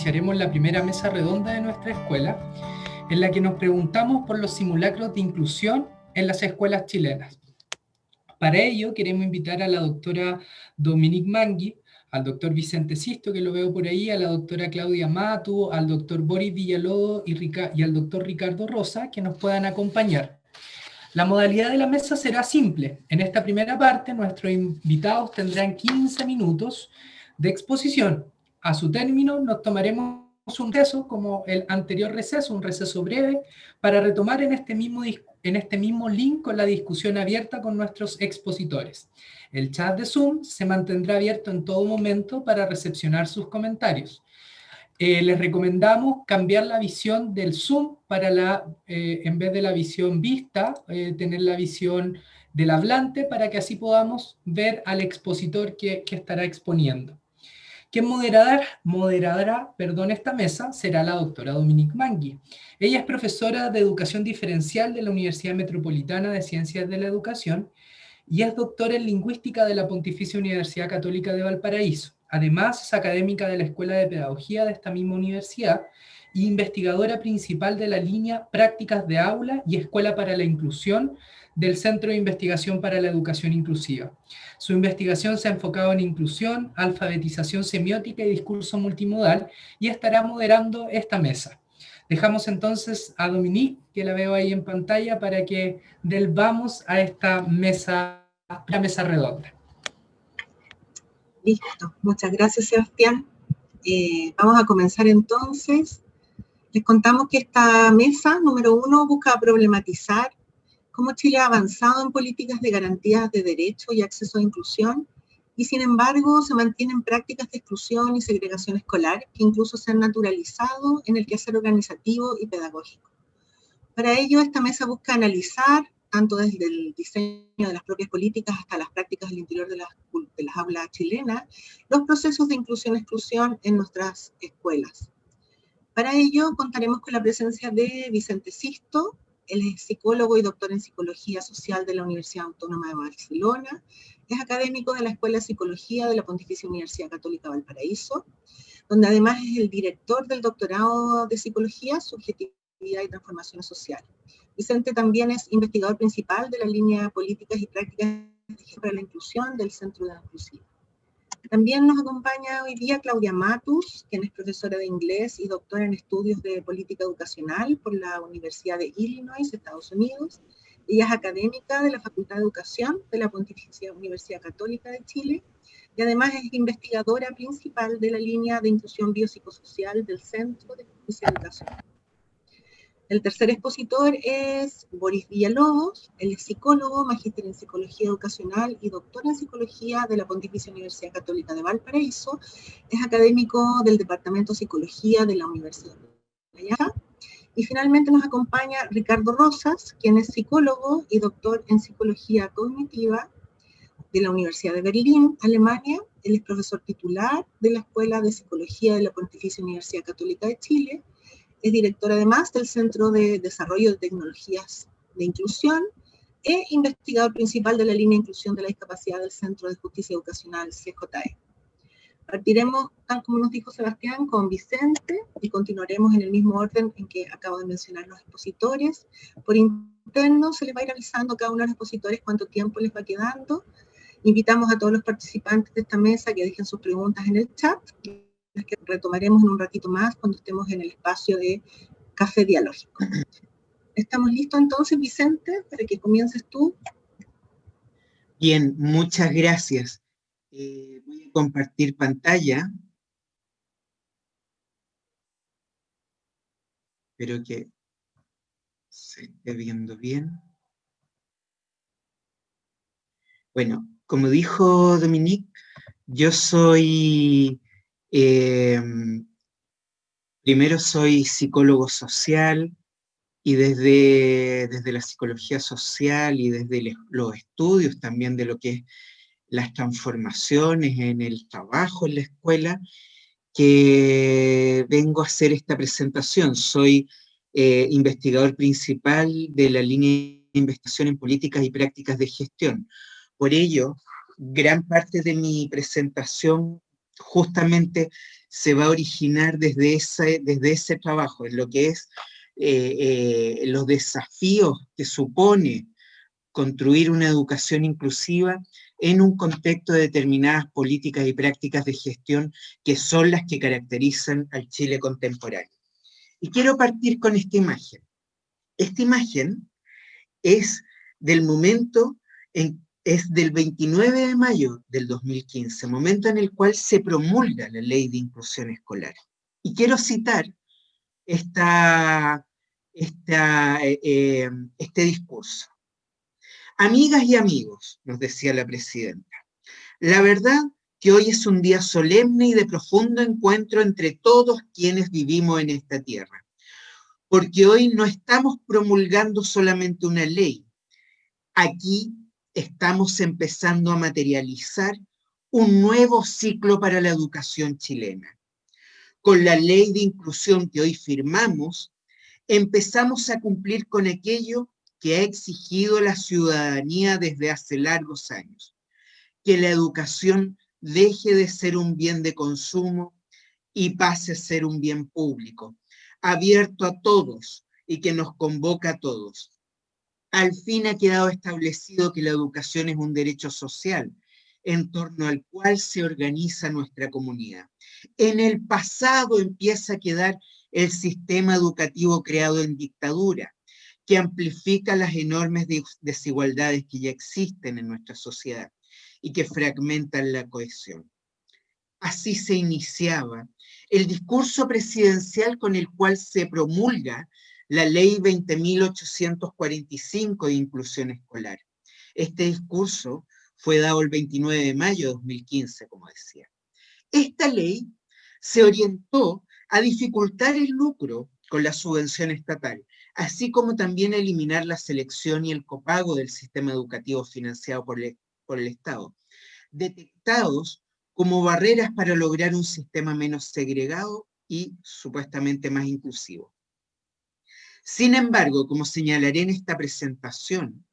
iniciaremos la primera mesa redonda de nuestra escuela, en la que nos preguntamos por los simulacros de inclusión en las escuelas chilenas. Para ello, queremos invitar a la doctora Dominique Mangui, al doctor Vicente Sisto, que lo veo por ahí, a la doctora Claudia Matu, al doctor Boris Villalobos y al doctor Ricardo Rosa, que nos puedan acompañar. La modalidad de la mesa será simple. En esta primera parte, nuestros invitados tendrán 15 minutos de exposición. A su término, nos tomaremos un receso, como el anterior receso, un receso breve, para retomar en este mismo link con la discusión abierta con nuestros expositores. El chat de Zoom se mantendrá abierto en todo momento para recepcionar sus comentarios. Les recomendamos cambiar la visión del Zoom para en vez de la visión vista, tener la visión del hablante para que así podamos ver al expositor que estará exponiendo. Quien moderará esta mesa será la doctora Dominique Mangui. Ella es profesora de Educación Diferencial de la Universidad Metropolitana de Ciencias de la Educación y es doctora en Lingüística de la Pontificia Universidad Católica de Valparaíso. Además, es académica de la Escuela de Pedagogía de esta misma universidad e investigadora principal de la línea Prácticas de Aula y Escuela para la Inclusión del Centro de Investigación para la Educación Inclusiva. Su investigación se ha enfocado en inclusión, alfabetización semiótica y discurso multimodal y estará moderando esta mesa. Dejamos entonces a Dominique, que la veo ahí en pantalla, para que vamos a esta mesa redonda. Listo, muchas gracias, Sebastián. Vamos a comenzar entonces. Les contamos que esta mesa, número 1, busca problematizar cómo Chile ha avanzado en políticas de garantías de derecho y acceso a inclusión, y sin embargo se mantienen prácticas de exclusión y segregación escolar que incluso se han naturalizado en el quehacer organizativo y pedagógico. Para ello, esta mesa busca analizar, tanto desde el diseño de las propias políticas hasta las prácticas al interior de las aulas chilenas, los procesos de inclusión-exclusión en nuestras escuelas. Para ello, contaremos con la presencia de Vicente Sisto. Él es psicólogo y doctor en Psicología Social de la Universidad Autónoma de Barcelona. Es académico de la Escuela de Psicología de la Pontificia Universidad Católica de Valparaíso, donde además es el director del doctorado de Psicología, Subjetividad y Transformación Social. Vicente también es investigador principal de la línea Políticas y Prácticas para la Inclusión del Centro de Inclusiva. También nos acompaña hoy día Claudia Matus, quien es profesora de inglés y doctora en estudios de política educacional por la Universidad de Illinois, Estados Unidos. Ella es académica de la Facultad de Educación de la Pontificia Universidad Católica de Chile y además es investigadora principal de la línea de inclusión biopsicosocial del Centro de Educación. El tercer expositor es Boris Villalobos. Él es psicólogo, magíster en Psicología Educacional y doctor en Psicología de la Pontificia Universidad Católica de Valparaíso. Es académico del Departamento de Psicología de la Universidad de Valladolid. Y finalmente nos acompaña Ricardo Rosas, quien es psicólogo y doctor en Psicología Cognitiva de la Universidad de Berlín, Alemania. Él es profesor titular de la Escuela de Psicología de la Pontificia Universidad Católica de Chile. Es director además del Centro de Desarrollo de Tecnologías de Inclusión e investigador principal de la línea de inclusión de la discapacidad del Centro de Justicia Educacional, CJE. Partiremos, tal como nos dijo Sebastián, con Vicente y continuaremos en el mismo orden en que acabo de mencionar los expositores. Por interno se les va a ir avisando a cada uno de los expositores cuánto tiempo les va quedando. Invitamos a todos los participantes de esta mesa que dejen sus preguntas en el chat, las que retomaremos en un ratito más cuando estemos en el espacio de café dialógico. ¿Estamos listos entonces, Vicente, para que comiences tú? Bien, muchas gracias. Voy a compartir pantalla. Espero que se esté viendo bien. Bueno, como dijo Dominique, yo soy... primero soy psicólogo social y desde la psicología social y desde los estudios también de lo que es las transformaciones en el trabajo en la escuela, que vengo a hacer esta presentación. Soy investigador principal de la línea de investigación en políticas y prácticas de gestión. Por ello, gran parte de mi presentación justamente se va a originar desde ese trabajo, en lo que es los desafíos que supone construir una educación inclusiva en un contexto de determinadas políticas y prácticas de gestión que son las que caracterizan al Chile contemporáneo. Y quiero partir con esta imagen. Esta imagen es del momento, es del 29 de mayo del 2015, momento en el cual se promulga la Ley de Inclusión Escolar. Y quiero citar este discurso. Amigas y amigos, nos decía la presidenta, la verdad que hoy es un día solemne y de profundo encuentro entre todos quienes vivimos en esta tierra, porque hoy no estamos promulgando solamente una ley, aquí estamos empezando a materializar un nuevo ciclo para la educación chilena. Con la ley de inclusión que hoy firmamos, empezamos a cumplir con aquello que ha exigido la ciudadanía desde hace largos años, que la educación deje de ser un bien de consumo y pase a ser un bien público, abierto a todos y que nos convoca a todos. Al fin ha quedado establecido que la educación es un derecho social, en torno al cual se organiza nuestra comunidad. En el pasado empieza a quedar el sistema educativo creado en dictadura, que amplifica las enormes desigualdades que ya existen en nuestra sociedad y que fragmentan la cohesión. Así se iniciaba el discurso presidencial con el cual se promulga la Ley 20.845 de Inclusión Escolar. Este discurso fue dado el 29 de mayo de 2015, como decía. Esta ley se orientó a dificultar el lucro con la subvención estatal, así como también eliminar la selección y el copago del sistema educativo financiado por el Estado, detectados como barreras para lograr un sistema menos segregado y supuestamente más inclusivo. Sin embargo, como señalaré en esta presentación,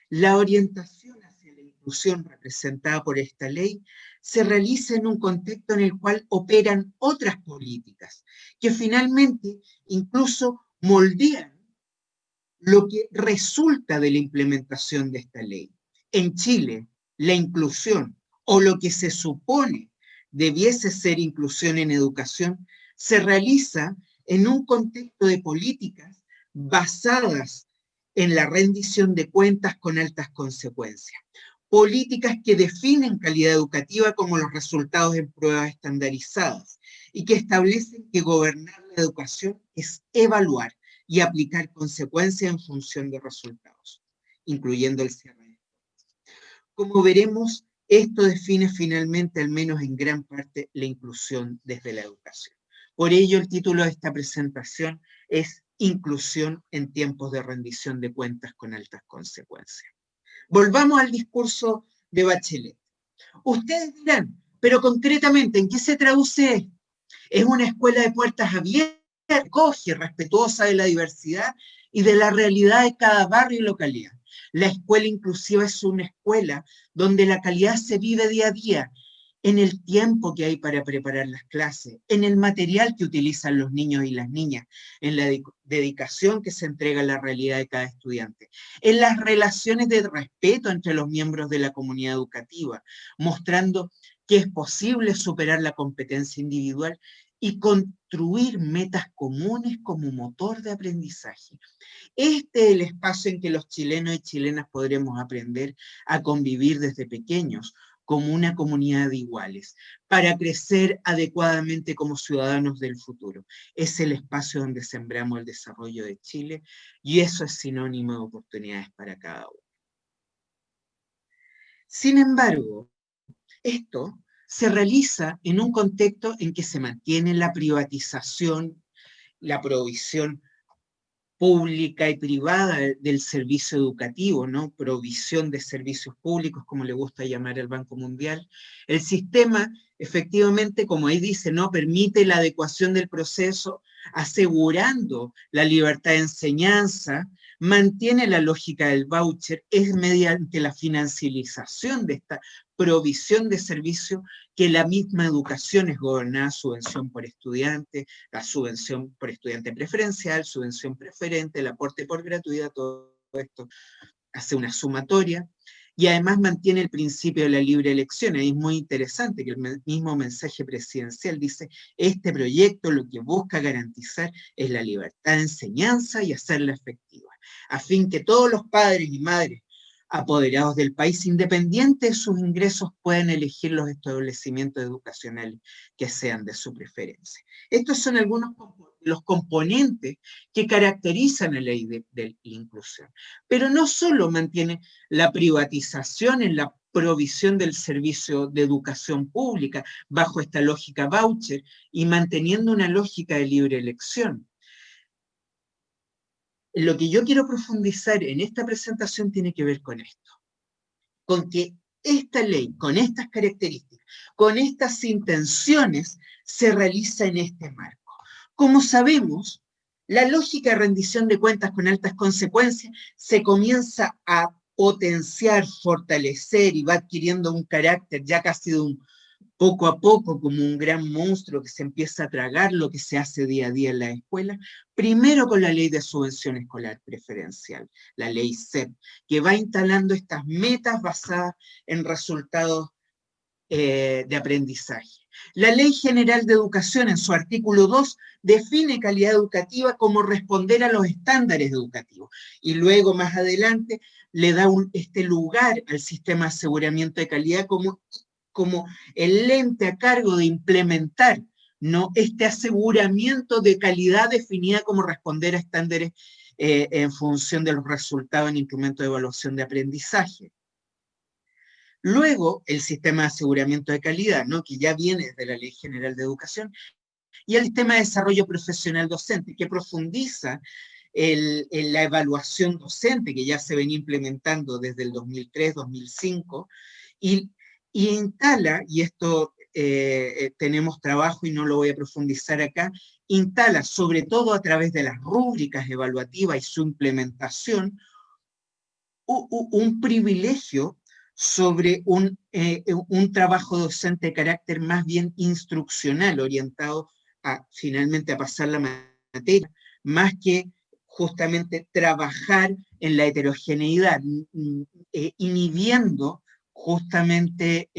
la orientación hacia la inclusión representada por esta ley se realiza en un contexto en el cual operan otras políticas, que finalmente incluso moldean lo que resulta de la implementación de esta ley. En Chile, la inclusión, o lo que se supone debiese ser inclusión en educación, se realiza en un contexto de políticas basadas en la rendición de cuentas con altas consecuencias. Políticas que definen calidad educativa como los resultados en pruebas estandarizadas y que establecen que gobernar la educación es evaluar y aplicar consecuencias en función de resultados, incluyendo el cierre de escuelas. Como veremos, esto define finalmente, al menos en gran parte, la inclusión desde la educación. Por ello, el título de esta presentación es Inclusión en tiempos de rendición de cuentas con altas consecuencias. Volvamos al discurso de Bachelet. Ustedes dirán, pero concretamente, ¿en qué se traduce esto? Es una escuela de puertas abiertas, acoge, respetuosa de la diversidad y de la realidad de cada barrio y localidad. La escuela inclusiva es una escuela donde la calidad se vive día a día, en el tiempo que hay para preparar las clases, en el material que utilizan los niños y las niñas, en la dedicación que se entrega a la realidad de cada estudiante, en las relaciones de respeto entre los miembros de la comunidad educativa, mostrando que es posible superar la competencia individual y construir metas comunes como motor de aprendizaje. Este es el espacio en que los chilenos y chilenas podremos aprender a convivir desde pequeños, como una comunidad de iguales, para crecer adecuadamente como ciudadanos del futuro. Es el espacio donde sembramos el desarrollo de Chile y eso es sinónimo de oportunidades para cada uno. Sin embargo, esto se realiza en un contexto en que se mantiene la privatización, la provisión pública y privada del servicio educativo, ¿no? Provisión de servicios públicos, como le gusta llamar el Banco Mundial. El sistema, efectivamente, como ahí dice, ¿no? Permite la adecuación del proceso, asegurando la libertad de enseñanza, mantiene la lógica del voucher, es mediante la financiarización de esta provisión de servicio que la misma educación es gobernada, subvención por estudiante, la subvención por estudiante preferencial, subvención preferente, el aporte por gratuidad, todo esto hace una sumatoria, y además mantiene el principio de la libre elección. Y es muy interesante que el mismo mensaje presidencial dice, este proyecto lo que busca garantizar es la libertad de enseñanza y hacerla efectiva, a fin que todos los padres y madres apoderados del país, independiente de sus ingresos, puedan elegir los establecimientos educacionales que sean de su preferencia. Estos son algunos los componentes que caracterizan la ley de la inclusión. Pero no solo mantiene la privatización en la provisión del servicio de educación pública bajo esta lógica voucher y manteniendo una lógica de libre elección. Lo que yo quiero profundizar en esta presentación tiene que ver con esto, con que esta ley, con estas características, con estas intenciones, se realiza en este marco. Como sabemos, la lógica de rendición de cuentas con altas consecuencias se comienza a potenciar, fortalecer y va adquiriendo un carácter ya casi de un poco a poco como un gran monstruo que se empieza a tragar lo que se hace día a día en la escuela, primero con la ley de subvención escolar preferencial, la ley SEP, que va instalando estas metas basadas en resultados de aprendizaje. La Ley General de Educación, en su artículo 2, define calidad educativa como responder a los estándares educativos. Y luego, más adelante, le da este lugar al sistema de aseguramiento de calidad como el ente a cargo de implementar, ¿no?, este aseguramiento de calidad definida como responder a estándares en función de los resultados en instrumentos de evaluación de aprendizaje. Luego, el sistema de aseguramiento de calidad, ¿no?, que ya viene desde la Ley General de Educación, y el sistema de desarrollo profesional docente, que profundiza la evaluación docente, que ya se venía implementando desde el 2003-2005, y instala, y esto tenemos trabajo y no lo voy a profundizar acá, instala, sobre todo a través de las rúbricas evaluativas y su implementación, un privilegio sobre un trabajo docente de carácter más bien instruccional, orientado finalmente a pasar la materia, más que justamente trabajar en la heterogeneidad, inhibiendo justamente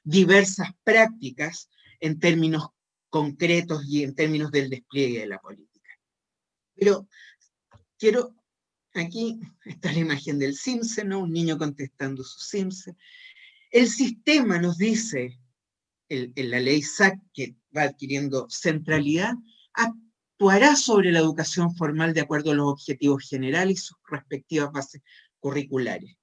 diversas prácticas en términos concretos y en términos del despliegue de la política. Pero quiero... Aquí está la imagen del Simpson, ¿no?, un niño contestando su Simpson. El sistema nos dice, en la ley SAC, que va adquiriendo centralidad, actuará sobre la educación formal de acuerdo a los objetivos generales y sus respectivas bases curriculares.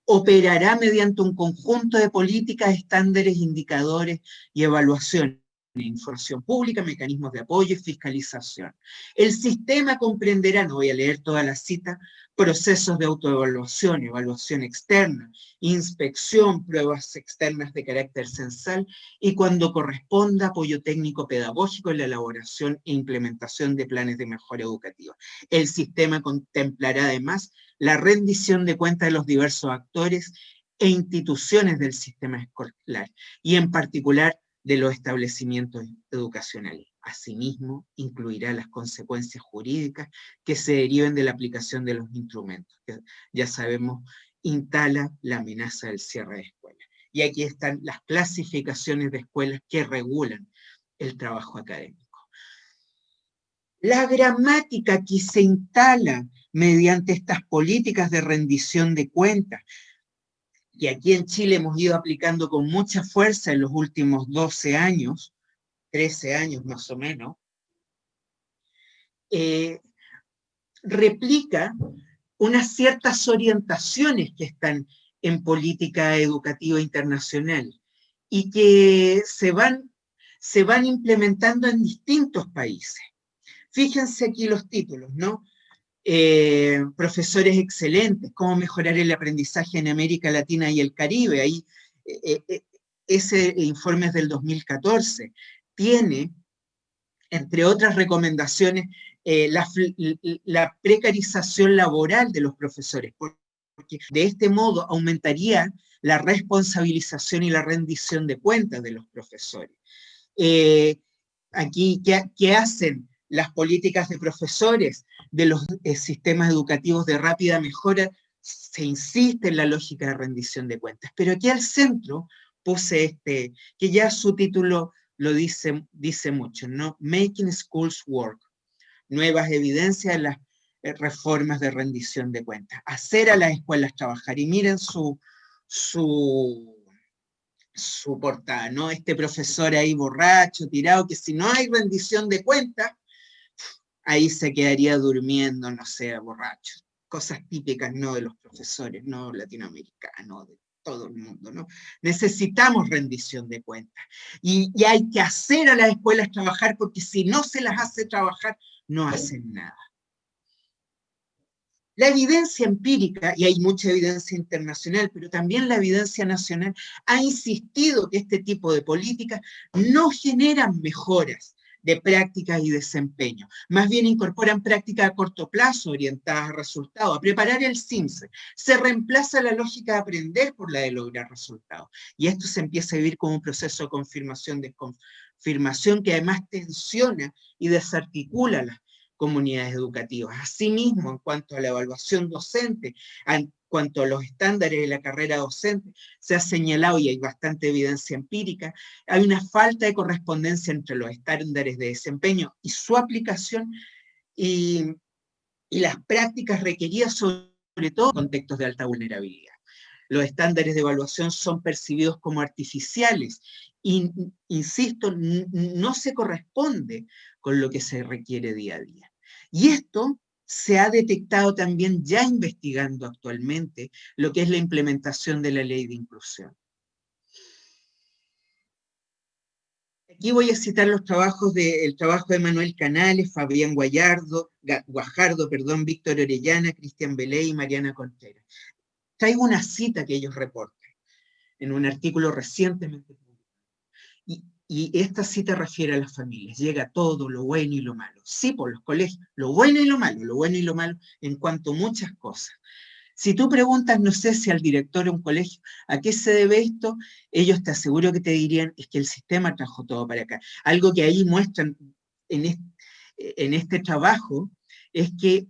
Operará mediante un conjunto de políticas, estándares, indicadores y evaluaciones, información pública, mecanismos de apoyo y fiscalización. El sistema comprenderá, no voy a leer toda la cita, procesos de autoevaluación, evaluación externa, inspección, pruebas externas de carácter censal y, cuando corresponda, apoyo técnico pedagógico en la elaboración e implementación de planes de mejora educativa. El sistema contemplará además la rendición de cuentas de los diversos actores e instituciones del sistema escolar y, en particular, de los establecimientos educacionales. Asimismo, incluirá las consecuencias jurídicas que se deriven de la aplicación de los instrumentos, que ya sabemos, instala la amenaza del cierre de escuelas. Y aquí están las clasificaciones de escuelas que regulan el trabajo académico. La gramática que se instala mediante estas políticas de rendición de cuentas, que aquí en Chile hemos ido aplicando con mucha fuerza en los últimos 12 años, 13 años más o menos, replica unas ciertas orientaciones que están en política educativa internacional y que se van implementando en distintos países. Fíjense aquí los títulos, ¿no? Profesores excelentes, cómo mejorar el aprendizaje en América Latina y el Caribe. Ahí, ese informe es del 2014. Tiene entre otras recomendaciones, la precarización laboral de los profesores, porque de este modo aumentaría la responsabilización y la rendición de cuentas de los profesores. Aquí, ¿qué hacen las políticas de profesores de los sistemas educativos de rápida mejora? Se insiste en la lógica de rendición de cuentas, pero aquí al centro puse que ya su título lo dice mucho, ¿no? Making Schools Work, nuevas evidencias de las reformas de rendición de cuentas, hacer a las escuelas trabajar, y miren su portada, ¿no? Este profesor ahí borracho, tirado, que si no hay rendición de cuentas, ahí se quedaría durmiendo, no sé, borracho. Cosas típicas, ¿no?, de los profesores, no latinoamericanos, de todo el mundo, ¿no? Necesitamos rendición de cuentas. Y hay que hacer a las escuelas trabajar, porque si no se las hace trabajar, no hacen nada. La evidencia empírica, y hay mucha evidencia internacional, pero también la evidencia nacional, ha insistido que este tipo de políticas no generan mejoras de prácticas y desempeño. Más bien incorporan prácticas a corto plazo orientadas a resultados, a preparar el CIMSE. Se reemplaza la lógica de aprender por la de lograr resultados. Y esto se empieza a vivir como un proceso de confirmación que además tensiona y desarticula las comunidades educativas. Asimismo, en cuanto a la evaluación docente, en cuanto a los estándares de la carrera docente, se ha señalado, y hay bastante evidencia empírica, hay una falta de correspondencia entre los estándares de desempeño y su aplicación y las prácticas requeridas, sobre todo en contextos de alta vulnerabilidad. Los estándares de evaluación son percibidos como artificiales y, insisto, no se corresponde con lo que se requiere día a día. Y esto se ha detectado también, ya investigando actualmente, lo que es la implementación de la ley de inclusión. Aquí voy a citar el trabajo de Manuel Canales, Fabián Guajardo, Víctor Orellana, Cristian Belé y Mariana Contreras. Traigo una cita que ellos reportan en un artículo recientemente publicado. Y esta cita refiere a las familias. Llega todo, lo bueno y lo malo. Sí, por los colegios, lo bueno y lo malo en cuanto a muchas cosas. Si tú preguntas, no sé si al director de un colegio, ¿a qué se debe esto? Ellos te aseguro que te dirían, es que el sistema trajo todo para acá. Algo que ahí muestran en este trabajo es que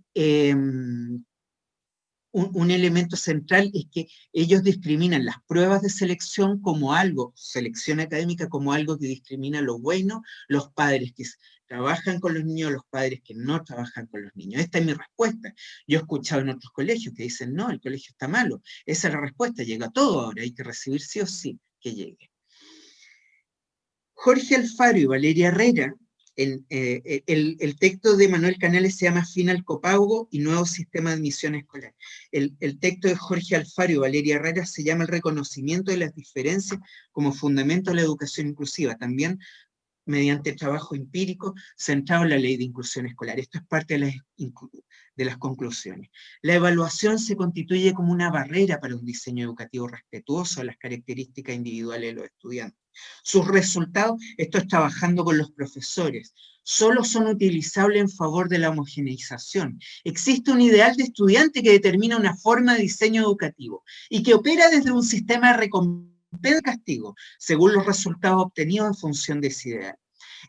un elemento central es que ellos discriminan las pruebas de selección como algo, selección académica como algo que discrimina lo bueno, los padres que trabajan con los niños, los padres que no trabajan con los niños. Esta es mi respuesta. Yo he escuchado en otros colegios que dicen, no, el colegio está malo. Esa es la respuesta, llega todo ahora, hay que recibir sí o sí que llegue. Jorge Alfaro y Valeria Herrera, el texto de Manuel Canales se llama Fin al copago y nuevo sistema de admisión escolar. El texto de Jorge Alfaro y Valeria Herrera se llama El reconocimiento de las diferencias como fundamento de la educación inclusiva, también mediante trabajo empírico centrado en la ley de inclusión escolar. Esto es parte de las conclusiones. La evaluación se constituye como una barrera para un diseño educativo respetuoso de las características individuales de los estudiantes. Sus resultados, esto es trabajando con los profesores, solo son utilizables en favor de la homogeneización. Existe un ideal de estudiante que determina una forma de diseño educativo y que opera desde un sistema de recompensa y castigo, según los resultados obtenidos en función de ese ideal.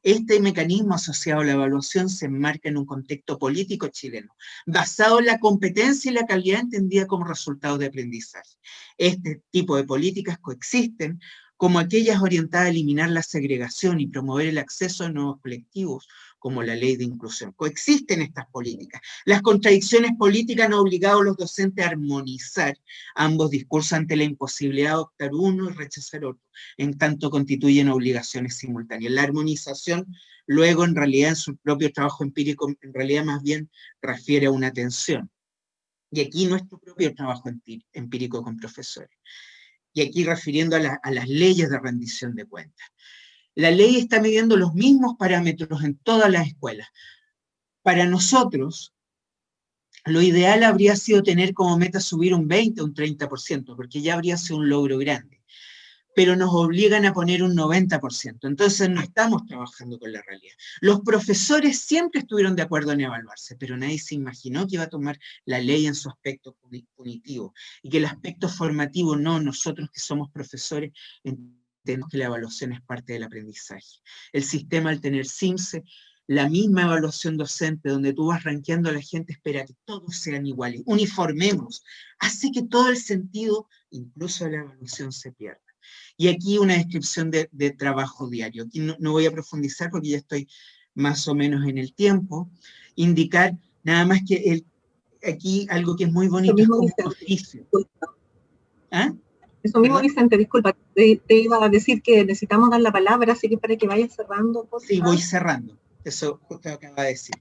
Este mecanismo asociado a la evaluación se enmarca en un contexto político chileno, basado en la competencia y la calidad entendida como resultado de aprendizaje. Este tipo de políticas coexisten como aquellas orientadas a eliminar la segregación y promover el acceso a nuevos colectivos, como la ley de inclusión. Coexisten estas políticas. Las contradicciones políticas han obligado a los docentes a armonizar ambos discursos ante la imposibilidad de adoptar uno y rechazar otro, en tanto constituyen obligaciones simultáneas. La armonización, luego, en realidad, en su propio trabajo empírico, en realidad más bien refiere a una tensión. Y aquí nuestro propio trabajo empírico con profesores. Y aquí refiriendo a las leyes de rendición de cuentas. La ley está midiendo los mismos parámetros en todas las escuelas. Para nosotros, lo ideal habría sido tener como meta subir un 20 o un 30%, porque ya habría sido un logro grande. pero nos obligan a poner un 90%. Entonces no estamos trabajando con la realidad. Los profesores siempre estuvieron de acuerdo en evaluarse, pero nadie se imaginó que iba a tomar la ley en su aspecto punitivo, y que el aspecto formativo no. Nosotros que somos profesores entendemos que la evaluación es parte del aprendizaje. El sistema, al tener CIMSE, la misma evaluación docente, donde tú vas rankeando a la gente, espera que todos sean iguales, uniformemos, hace que todo el sentido, incluso de la evaluación, se pierda. Y aquí una descripción de trabajo diario. Aquí no voy a profundizar porque ya estoy más o menos en el tiempo. Indicar nada más que aquí algo que es muy bonito, es como un oficio. ¿Ah? Eso mismo, Vicente, disculpa, te iba a decir que necesitamos dar la palabra, así que para que vayas cerrando, por favor. Sí, voy cerrando. Eso justo lo acaba de decir.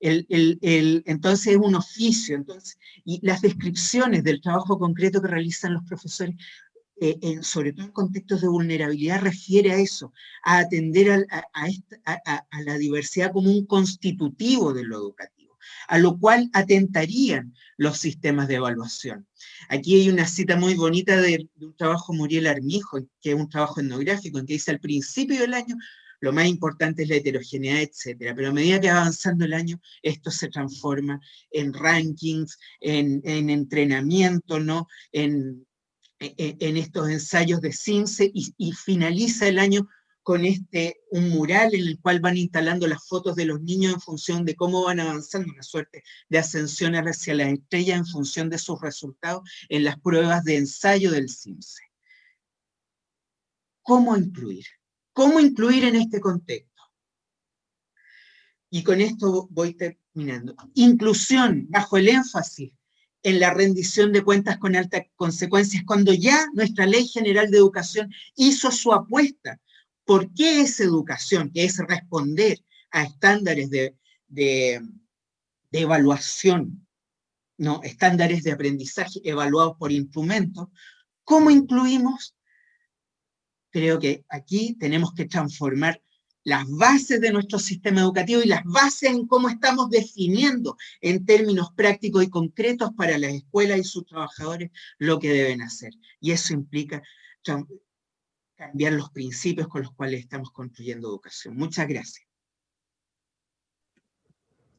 Entonces es un oficio, y las descripciones del trabajo concreto que realizan los profesores, sobre todo en contextos de vulnerabilidad, refiere a eso, a atender a la diversidad como un constitutivo de lo educativo, a lo cual atentarían los sistemas de evaluación. Aquí hay una cita muy bonita de un trabajo de Muriel Armijo, que es un trabajo etnográfico, en que dice: al principio del año lo más importante es la heterogeneidad, etcétera, pero a medida que va avanzando el año, esto se transforma en rankings, en entrenamiento, ¿no? En estos ensayos de CIMSE, y finaliza el año con un mural en el cual van instalando las fotos de los niños en función de cómo van avanzando, una suerte de ascensión hacia las estrellas en función de sus resultados en las pruebas de ensayo del CIMSE. ¿Cómo incluir? ¿Cómo incluir en este contexto? Y con esto voy terminando. Inclusión, bajo el énfasis en la rendición de cuentas con altas consecuencias, cuando ya nuestra Ley General de Educación hizo su apuesta. ¿Por qué es educación? Que es responder a estándares de evaluación, ¿no? Estándares de aprendizaje evaluados por instrumentos. ¿Cómo incluimos? Creo que aquí tenemos que transformar las bases de nuestro sistema educativo y las bases en cómo estamos definiendo en términos prácticos y concretos para las escuelas y sus trabajadores lo que deben hacer. Y eso implica cambiar los principios con los cuales estamos construyendo educación. Muchas gracias.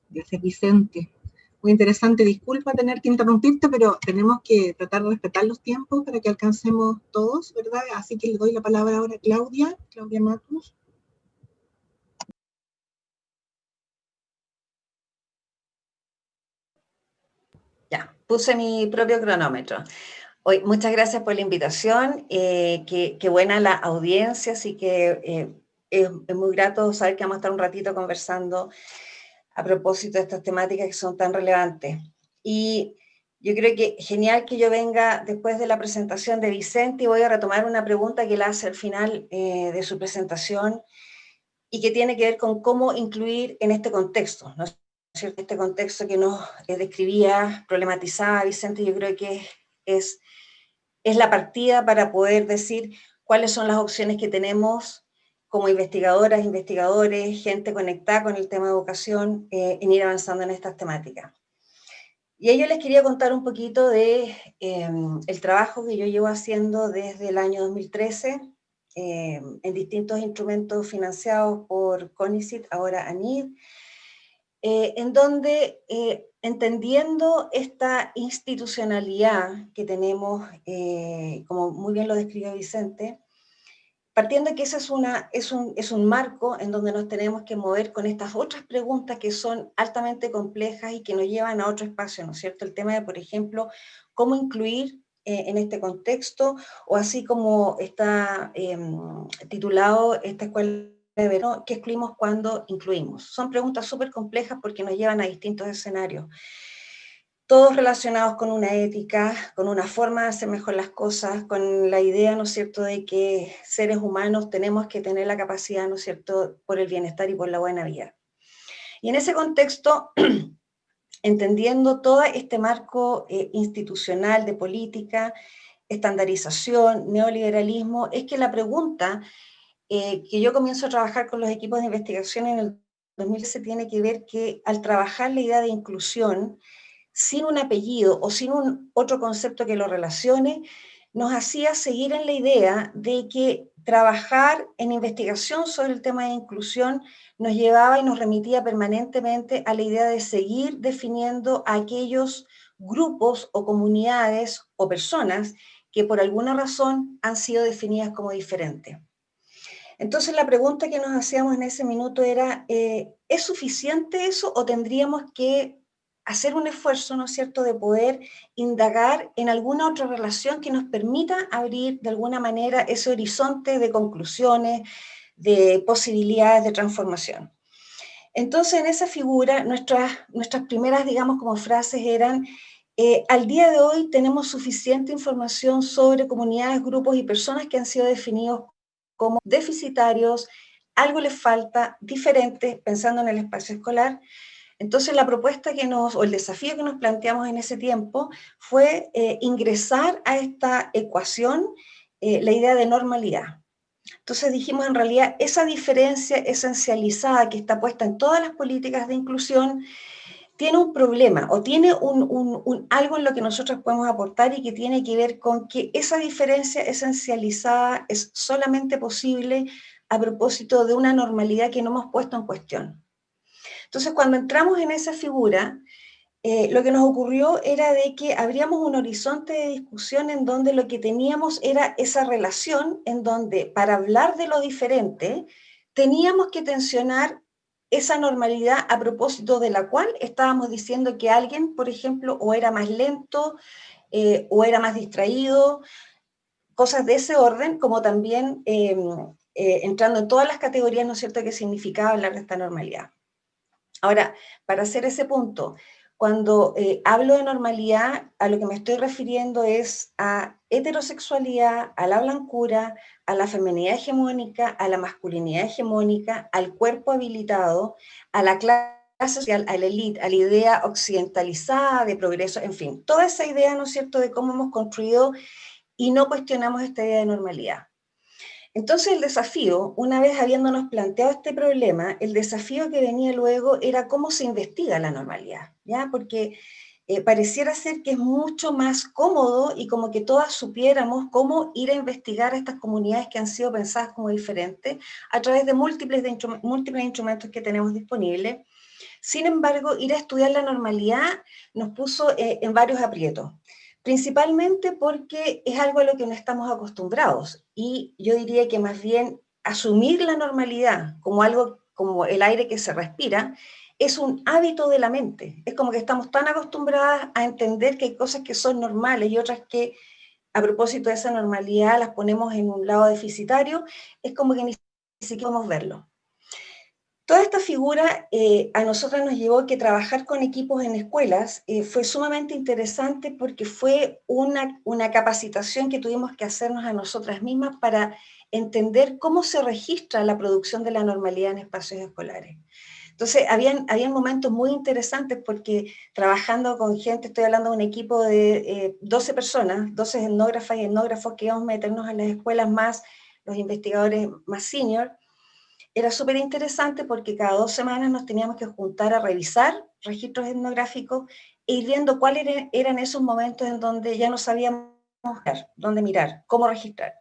Gracias, Vicente. Muy interesante. Disculpa tener que interrumpirte, pero tenemos que tratar de respetar los tiempos para que alcancemos todos, ¿verdad? Así que le doy la palabra ahora a Claudia Matus. Ya, puse mi propio cronómetro. Hoy, muchas gracias por la invitación, qué buena la audiencia, así que es muy grato saber que vamos a estar un ratito conversando a propósito de estas temáticas que son tan relevantes. Y yo creo que genial que yo venga después de la presentación de Vicente, y voy a retomar una pregunta que él hace al final de su presentación y que tiene que ver con cómo incluir en este contexto, ¿no es cierto? Este contexto que nos describía, problematizaba Vicente, yo creo que es la partida para poder decir cuáles son las opciones que tenemos como investigadoras, investigadores, gente conectada con el tema de educación, en ir avanzando en estas temáticas. Y a ello les quería contar un poquito de el trabajo que yo llevo haciendo desde el año 2013, en distintos instrumentos financiados por CONICYT, ahora ANID, en donde, entendiendo esta institucionalidad que tenemos, como muy bien lo describió Vicente, partiendo de que ese es un marco en donde nos tenemos que mover con estas otras preguntas que son altamente complejas y que nos llevan a otro espacio, ¿no es cierto? El tema de, por ejemplo, cómo incluir en este contexto, o así como está titulado esta escuela de verano, ¿qué excluimos cuando incluimos? Son preguntas súper complejas porque nos llevan a distintos escenarios, todos relacionados con una ética, con una forma de hacer mejor las cosas, con la idea, ¿no es cierto?, de que seres humanos tenemos que tener la capacidad, ¿no es cierto?, por el bienestar y por la buena vida. Y en ese contexto, entendiendo todo este marco institucional de política, estandarización, neoliberalismo, es que la pregunta que yo comienzo a trabajar con los equipos de investigación en el 2013 tiene que ver que al trabajar la idea de inclusión, sin un apellido o sin otro concepto que lo relacione, nos hacía seguir en la idea de que trabajar en investigación sobre el tema de inclusión nos llevaba y nos remitía permanentemente a la idea de seguir definiendo a aquellos grupos o comunidades o personas que por alguna razón han sido definidas como diferentes. Entonces la pregunta que nos hacíamos en ese minuto era, ¿es suficiente eso o tendríamos que hacer un esfuerzo, ¿no es cierto?, de poder indagar en alguna otra relación que nos permita abrir de alguna manera ese horizonte de conclusiones, de posibilidades de transformación? Entonces, en esa figura, nuestras primeras, digamos, como frases eran, al día de hoy tenemos suficiente información sobre comunidades, grupos y personas que han sido definidos como deficitarios, algo les falta, diferentes, pensando en el espacio escolar. Entonces, la propuesta o el desafío que nos planteamos en ese tiempo fue ingresar a esta ecuación la idea de normalidad. Entonces dijimos, en realidad, esa diferencia esencializada que está puesta en todas las políticas de inclusión tiene un problema o tiene algo en lo que nosotros podemos aportar y que tiene que ver con que esa diferencia esencializada es solamente posible a propósito de una normalidad que no hemos puesto en cuestión. Entonces, cuando entramos en esa figura, lo que nos ocurrió era de que abríamos un horizonte de discusión en donde lo que teníamos era esa relación en donde para hablar de lo diferente teníamos que tensionar esa normalidad a propósito de la cual estábamos diciendo que alguien, por ejemplo, o era más lento o era más distraído, cosas de ese orden, como también entrando en todas las categorías, ¿no es cierto?, que significaba hablar de esta normalidad. Ahora, para hacer ese punto, cuando hablo de normalidad, a lo que me estoy refiriendo es a heterosexualidad, a la blancura, a la feminidad hegemónica, a la masculinidad hegemónica, al cuerpo habilitado, a la clase social, a la élite, a la idea occidentalizada de progreso, en fin, toda esa idea, ¿no es cierto?, de cómo hemos construido y no cuestionamos esta idea de normalidad. Entonces el desafío, una vez habiéndonos planteado este problema, el desafío que venía luego era cómo se investiga la normalidad, ¿ya? Porque pareciera ser que es mucho más cómodo y como que todas supiéramos cómo ir a investigar a estas comunidades que han sido pensadas como diferentes a través de múltiples instrumentos que tenemos disponibles. Sin embargo, ir a estudiar la normalidad nos puso en varios aprietos. Principalmente porque es algo a lo que no estamos acostumbrados y yo diría que más bien asumir la normalidad como algo como el aire que se respira es un hábito de la mente. Es como que estamos tan acostumbradas a entender que hay cosas que son normales y otras que a propósito de esa normalidad las ponemos en un lado deficitario, es como que ni siquiera podemos verlo. Toda esta figura a nosotros nos llevó que trabajar con equipos en escuelas fue sumamente interesante porque fue una capacitación que tuvimos que hacernos a nosotras mismas para entender cómo se registra la producción de la normalidad en espacios escolares. Entonces, habían momentos muy interesantes porque trabajando con gente, estoy hablando de un equipo de 12 personas, 12 etnógrafas y etnógrafos que íbamos a meternos en las escuelas más los investigadores más senior. Era súper interesante porque cada 2 semanas nos teníamos que juntar a revisar registros etnográficos e ir viendo cuáles eran esos momentos en donde ya no sabíamos dónde mirar, cómo registrar.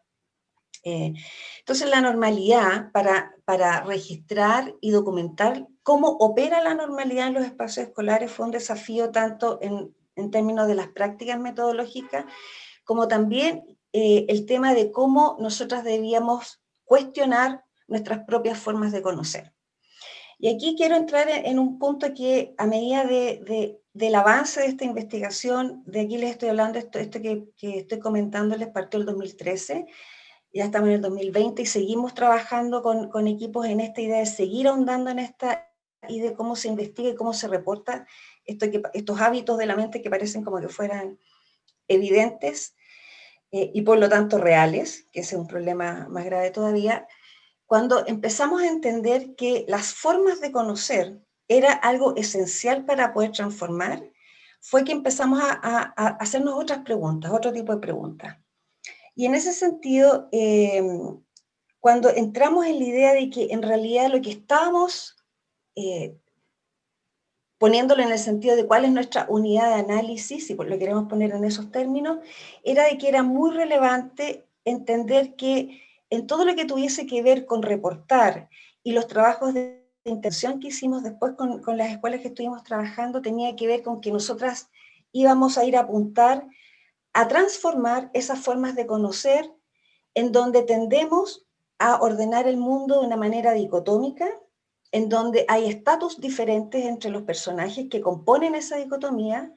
Entonces la normalidad para registrar y documentar cómo opera la normalidad en los espacios escolares fue un desafío tanto en términos de las prácticas metodológicas como también el tema de cómo nosotras debíamos cuestionar nuestras propias formas de conocer. Y aquí quiero entrar en un punto que a medida del avance de esta investigación, de aquí les estoy hablando, esto que estoy comentando les partió el 2013, ya estamos en el 2020 y seguimos trabajando con equipos en esta idea de seguir ahondando en esta idea de cómo se investiga y cómo se reporta estos hábitos de la mente que parecen como que fueran evidentes y por lo tanto reales, que ese es un problema más grave todavía. Cuando empezamos a entender que las formas de conocer era algo esencial para poder transformar, fue que empezamos a hacernos otras preguntas, otro tipo de preguntas. Y en ese sentido, cuando entramos en la idea de que en realidad lo que estábamos poniéndolo en el sentido de cuál es nuestra unidad de análisis, si lo queremos poner en esos términos, era de que era muy relevante entender que en todo lo que tuviese que ver con reportar y los trabajos de intención que hicimos después con las escuelas que estuvimos trabajando, tenía que ver con que nosotras íbamos a ir a apuntar a transformar esas formas de conocer en donde tendemos a ordenar el mundo de una manera dicotómica, en donde hay estatus diferentes entre los personajes que componen esa dicotomía,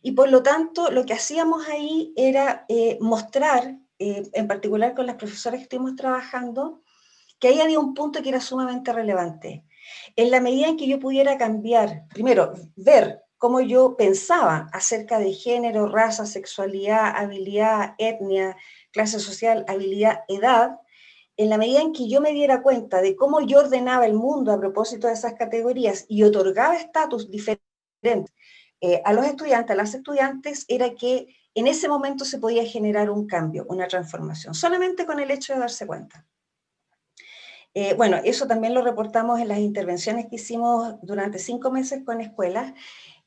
y por lo tanto lo que hacíamos ahí era mostrar, en particular con las profesoras que estuvimos trabajando, que ahí había un punto que era sumamente relevante. En la medida en que yo pudiera cambiar, primero, ver cómo yo pensaba acerca de género, raza, sexualidad, habilidad, etnia, clase social, habilidad, edad, en la medida en que yo me diera cuenta de cómo yo ordenaba el mundo a propósito de esas categorías y otorgaba estatus diferentes a los estudiantes, a las estudiantes, era que en ese momento se podía generar un cambio, una transformación, solamente con el hecho de darse cuenta. Bueno, eso también lo reportamos en las intervenciones que hicimos durante 5 meses con escuelas,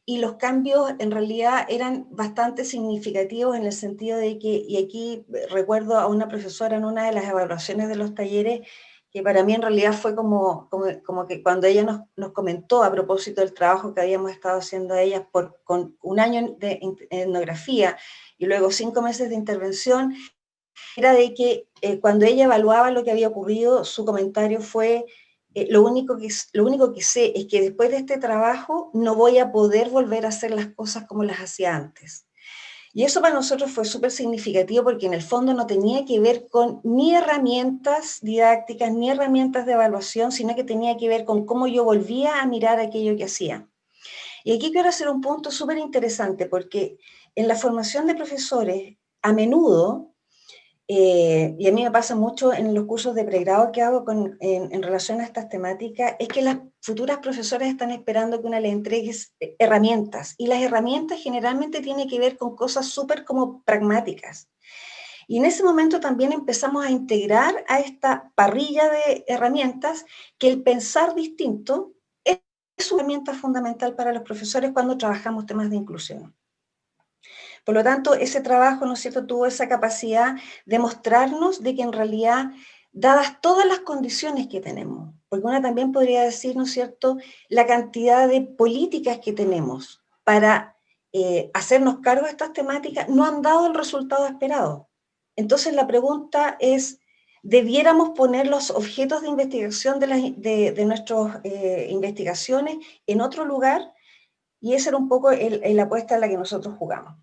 y los cambios en realidad eran bastante significativos en el sentido de que, y aquí recuerdo a una profesora en una de las evaluaciones de los talleres, que para mí en realidad fue como que cuando ella nos comentó a propósito del trabajo que habíamos estado haciendo ellas con un año de etnografía y luego 5 meses de intervención, era de que cuando ella evaluaba lo que había ocurrido, su comentario fue: lo único que sé es que después de este trabajo no voy a poder volver a hacer las cosas como las hacía antes. Y eso para nosotros fue súper significativo, porque en el fondo no tenía que ver con ni herramientas didácticas, ni herramientas de evaluación, sino que tenía que ver con cómo yo volvía a mirar aquello que hacía. Y aquí quiero hacer un punto súper interesante, porque en la formación de profesores, a menudo, y a mí me pasa mucho en los cursos de pregrado que hago en relación a estas temáticas, es que las futuras profesoras están esperando que una les entregue herramientas, y las herramientas generalmente tienen que ver con cosas súper como pragmáticas. Y en ese momento también empezamos a integrar a esta parrilla de herramientas que el pensar distinto es una herramienta fundamental para los profesores cuando trabajamos temas de inclusión. Por lo tanto, ese trabajo, ¿no es cierto?, tuvo esa capacidad de mostrarnos de que en realidad, dadas todas las condiciones que tenemos, porque una también podría decir, ¿no es cierto?, la cantidad de políticas que tenemos para hacernos cargo de estas temáticas, no han dado el resultado esperado. Entonces la pregunta es, ¿debiéramos poner los objetos de investigación de nuestras investigaciones en otro lugar? Y esa era un poco la apuesta en la que nosotros jugamos.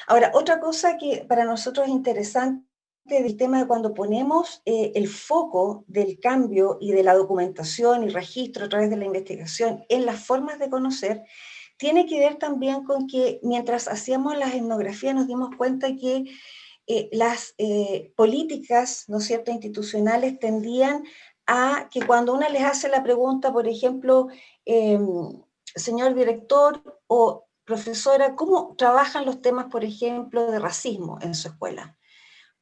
Ahora, otra cosa que para nosotros es interesante del tema de cuando ponemos el foco del cambio y de la documentación y registro a través de la investigación en las formas de conocer, tiene que ver también con que mientras hacíamos las etnografías nos dimos cuenta que las políticas, ¿no es cierto?, institucionales tendían a que cuando una les hace la pregunta, por ejemplo, señor director o profesora, ¿cómo trabajan los temas, por ejemplo, de racismo en su escuela?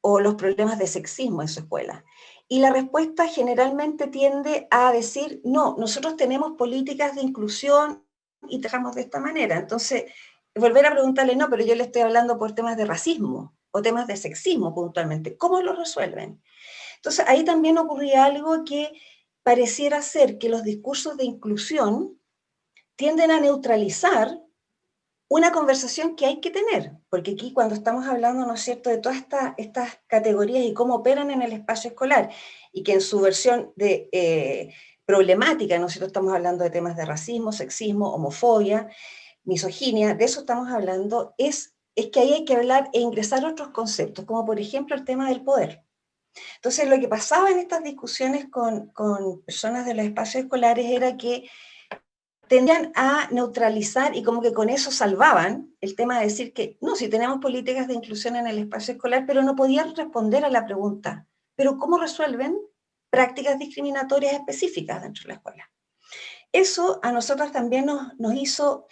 O los problemas de sexismo en su escuela. Y la respuesta generalmente tiende a decir, no, nosotros tenemos políticas de inclusión y trabajamos de esta manera. Entonces, volver a preguntarle, no, pero yo le estoy hablando por temas de racismo o temas de sexismo puntualmente. ¿Cómo lo resuelven? Entonces, ahí también ocurría algo que pareciera ser que los discursos de inclusión tienden a neutralizar una conversación que hay que tener, porque aquí cuando estamos hablando, ¿no es cierto?, de todas estas categorías y cómo operan en el espacio escolar, y que en su versión de problemática, ¿no es cierto?, estamos hablando de temas de racismo, sexismo, homofobia, misoginia, de eso estamos hablando, es que ahí hay que hablar e ingresar otros conceptos, como por ejemplo el tema del poder. Entonces, lo que pasaba en estas discusiones con personas de los espacios escolares era que tendían a neutralizar y como que con eso salvaban el tema de decir que no, si tenemos políticas de inclusión en el espacio escolar, pero no podían responder a la pregunta, ¿pero cómo resuelven prácticas discriminatorias específicas dentro de la escuela? Eso a nosotros también nos hizo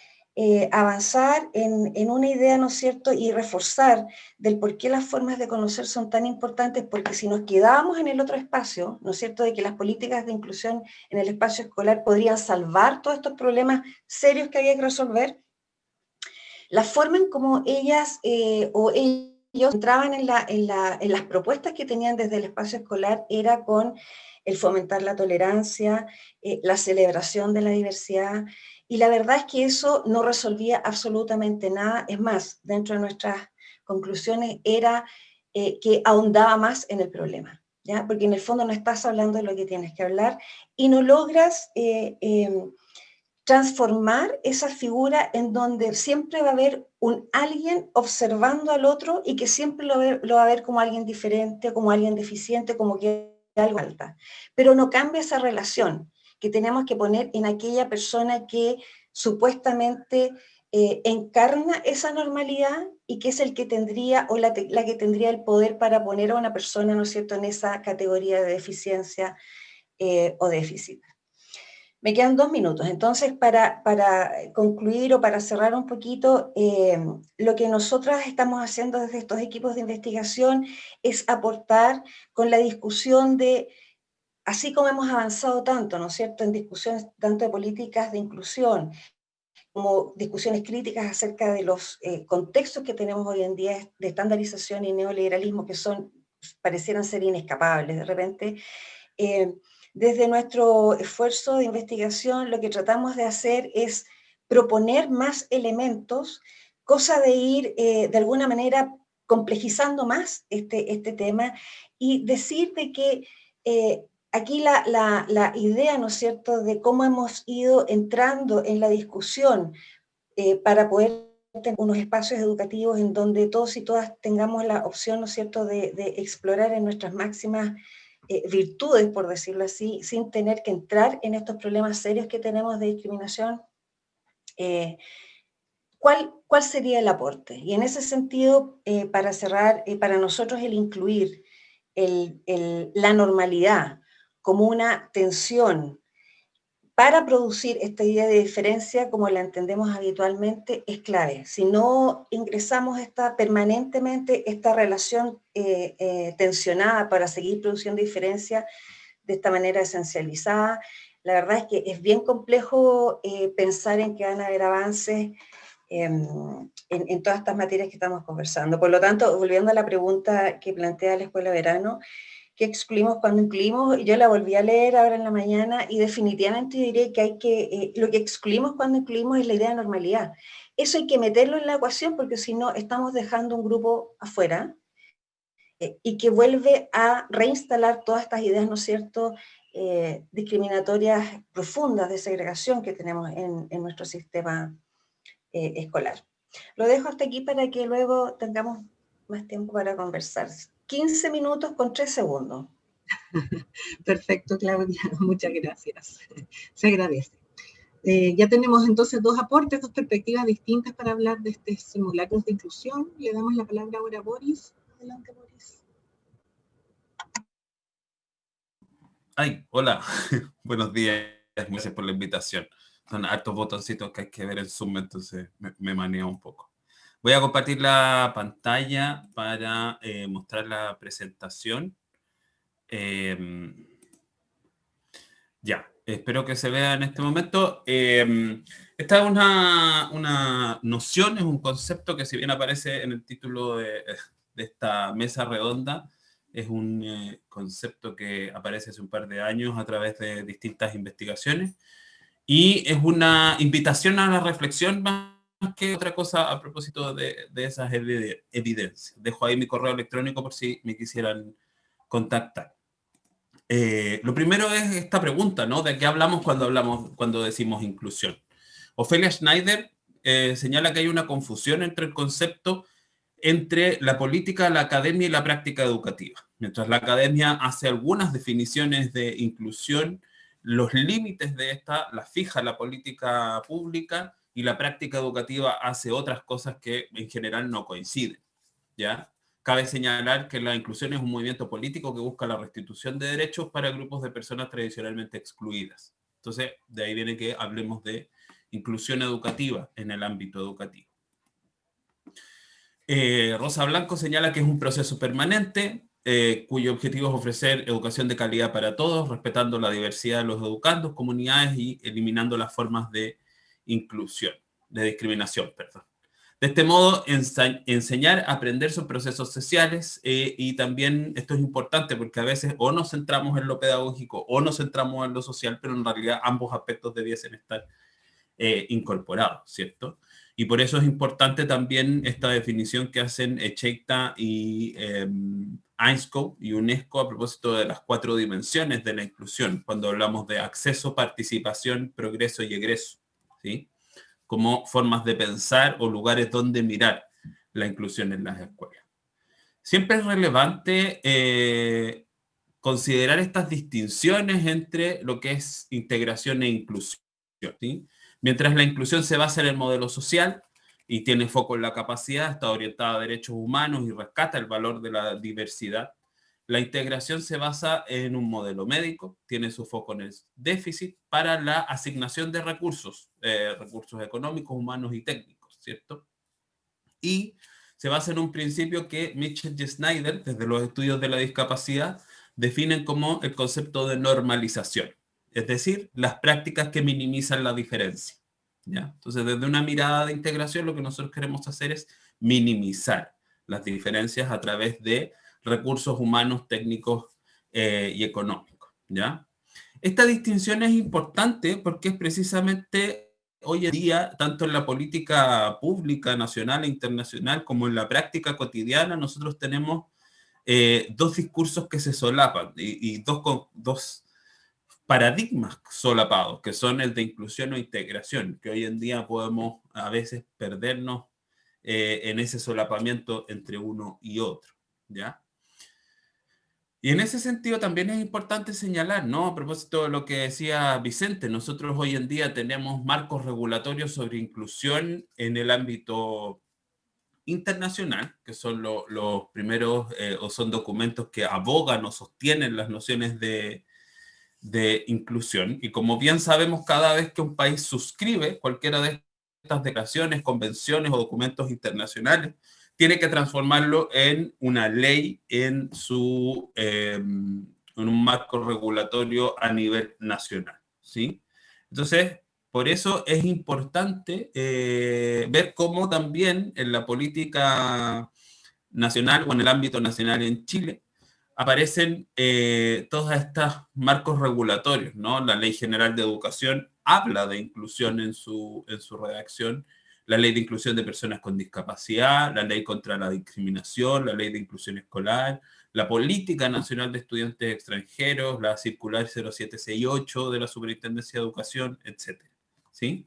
avanzar en una idea, ¿no es cierto?, y reforzar del por qué las formas de conocer son tan importantes, porque si nos quedábamos en el otro espacio, ¿no es cierto?, de que las políticas de inclusión en el espacio escolar podrían salvar todos estos problemas serios que había que resolver, la forma en cómo ellas o ellos entraban en las propuestas que tenían desde el espacio escolar era con el fomentar la tolerancia, la celebración de la diversidad, y la verdad es que eso no resolvía absolutamente nada. Es más, dentro de nuestras conclusiones era que ahondaba más en el problema, ¿ya? Porque en el fondo no estás hablando de lo que tienes que hablar y no logras transformar esa figura en donde siempre va a haber un alguien observando al otro y que siempre lo va a ver como alguien diferente, como alguien deficiente, como que algo falta. Pero no cambia esa relación que tenemos que poner en aquella persona que supuestamente encarna esa normalidad y que es el que tendría o la que tendría el poder para poner a una persona, ¿no es cierto?, en esa categoría de deficiencia o déficit. Me quedan 2 minutos, entonces para concluir o para cerrar un poquito, lo que nosotras estamos haciendo desde estos equipos de investigación es aportar con la discusión de, así como hemos avanzado tanto, ¿no es cierto?, en discusiones tanto de políticas de inclusión, como discusiones críticas acerca de los contextos que tenemos hoy en día de estandarización y neoliberalismo que parecieran ser inescapables de repente. Desde nuestro esfuerzo de investigación, lo que tratamos de hacer es proponer más elementos, cosa de ir de alguna manera complejizando más este tema y decir de que aquí la idea, ¿no es cierto?, de cómo hemos ido entrando en la discusión para poder tener unos espacios educativos en donde todos y todas tengamos la opción, ¿no es cierto?, de explorar en nuestras máximas virtudes, por decirlo así, sin tener que entrar en estos problemas serios que tenemos de discriminación. ¿Cuál sería el aporte? Y en ese sentido, para cerrar, para nosotros el incluir la normalidad como una tensión para producir esta idea de diferencia como la entendemos habitualmente es clave. Si no ingresamos permanentemente esta relación tensionada para seguir produciendo diferencia de esta manera esencializada, la verdad es que es bien complejo pensar en que van a haber avances en todas estas materias que estamos conversando. Por lo tanto, volviendo a la pregunta que plantea la Escuela Verano, ¿qué excluimos cuando incluimos? Yo la volví a leer ahora en la mañana y definitivamente diré que lo que excluimos cuando incluimos es la idea de normalidad. Eso hay que meterlo en la ecuación porque si no estamos dejando un grupo afuera y que vuelve a reinstalar todas estas ideas, ¿no es cierto?, discriminatorias profundas de segregación que tenemos en nuestro sistema escolar. Lo dejo hasta aquí para que luego tengamos más tiempo para conversar. 15 minutos con 3 segundos. Perfecto, Claudia, muchas gracias. Se agradece. Ya tenemos entonces 2 aportes, 2 perspectivas distintas para hablar de este simulacro de inclusión. Le damos la palabra ahora a Boris. Adelante, Boris. Ay, hola, buenos días, gracias por la invitación. Son hartos botoncitos que hay que ver en Zoom, entonces me maneo un poco. Voy a compartir la pantalla para mostrar la presentación. Ya, espero que se vea en este momento. Esta es una noción, es un concepto que si bien aparece en el título de esta mesa redonda, es un concepto que aparece hace un par de años a través de distintas investigaciones y es una invitación a la reflexión más que otra cosa a propósito de esas evidencias. Dejo ahí mi correo electrónico por si me quisieran contactar. Lo primero es esta pregunta, ¿no? ¿De qué hablamos cuando decimos inclusión? Ofelia Schneider señala que hay una confusión entre el concepto entre la política, la academia y la práctica educativa. Mientras la academia hace algunas definiciones de inclusión, los límites de esta las fija la política pública y la práctica educativa hace otras cosas que en general no coinciden, ¿ya? Cabe señalar que la inclusión es un movimiento político que busca la restitución de derechos para grupos de personas tradicionalmente excluidas. Entonces, de ahí viene que hablemos de inclusión educativa en el ámbito educativo. Rosa Blanco señala que es un proceso permanente, cuyo objetivo es ofrecer educación de calidad para todos, respetando la diversidad de los educandos, comunidades y eliminando las formas de discriminación, perdón. De este modo, enseñar a aprender son procesos sociales y también esto es importante porque a veces o nos centramos en lo pedagógico o nos centramos en lo social, pero en realidad ambos aspectos debiesen estar incorporados, ¿cierto? Y por eso es importante también esta definición que hacen Echeita y Ainscough y UNESCO a propósito de las 4 dimensiones de la inclusión, cuando hablamos de acceso, participación, progreso y egreso, ¿sí? Como formas de pensar o lugares donde mirar la inclusión en las escuelas. Siempre es relevante considerar estas distinciones entre lo que es integración e inclusión, ¿sí? Mientras la inclusión se basa en el modelo social y tiene foco en la capacidad, está orientada a derechos humanos y rescata el valor de la diversidad, la integración se basa en un modelo médico, tiene su foco en el déficit para la asignación de recursos, recursos económicos, humanos y técnicos, ¿cierto? Y se basa en un principio que Mitchell y Snyder, desde los estudios de la discapacidad, definen como el concepto de normalización, es decir, las prácticas que minimizan la diferencia, ¿ya? Entonces, desde una mirada de integración, lo que nosotros queremos hacer es minimizar las diferencias a través de recursos humanos, técnicos y económicos, ¿ya? Esta distinción es importante porque es precisamente hoy en día, tanto en la política pública, nacional e internacional, como en la práctica cotidiana, nosotros tenemos 2 discursos que se solapan y dos paradigmas solapados, que son el de inclusión o integración, que hoy en día podemos a veces perdernos en ese solapamiento entre uno y otro, ¿ya? Y en ese sentido también es importante señalar, ¿no? A propósito de lo que decía Vicente, nosotros hoy en día tenemos marcos regulatorios sobre inclusión en el ámbito internacional, que son los primeros o son documentos que abogan o sostienen las nociones de inclusión. Y como bien sabemos, cada vez que un país suscribe cualquiera de estas declaraciones, convenciones o documentos internacionales, tiene que transformarlo en una ley en un marco regulatorio a nivel nacional, ¿sí? Entonces, por eso es importante ver cómo también en la política nacional o en el ámbito nacional en Chile aparecen todos estos marcos regulatorios, ¿no? La Ley General de Educación habla de inclusión en su redacción, la Ley de Inclusión de Personas con Discapacidad, la Ley contra la Discriminación, la Ley de Inclusión Escolar, la Política Nacional de Estudiantes Extranjeros, la Circular 0768 de la Superintendencia de Educación, etc. ¿Sí?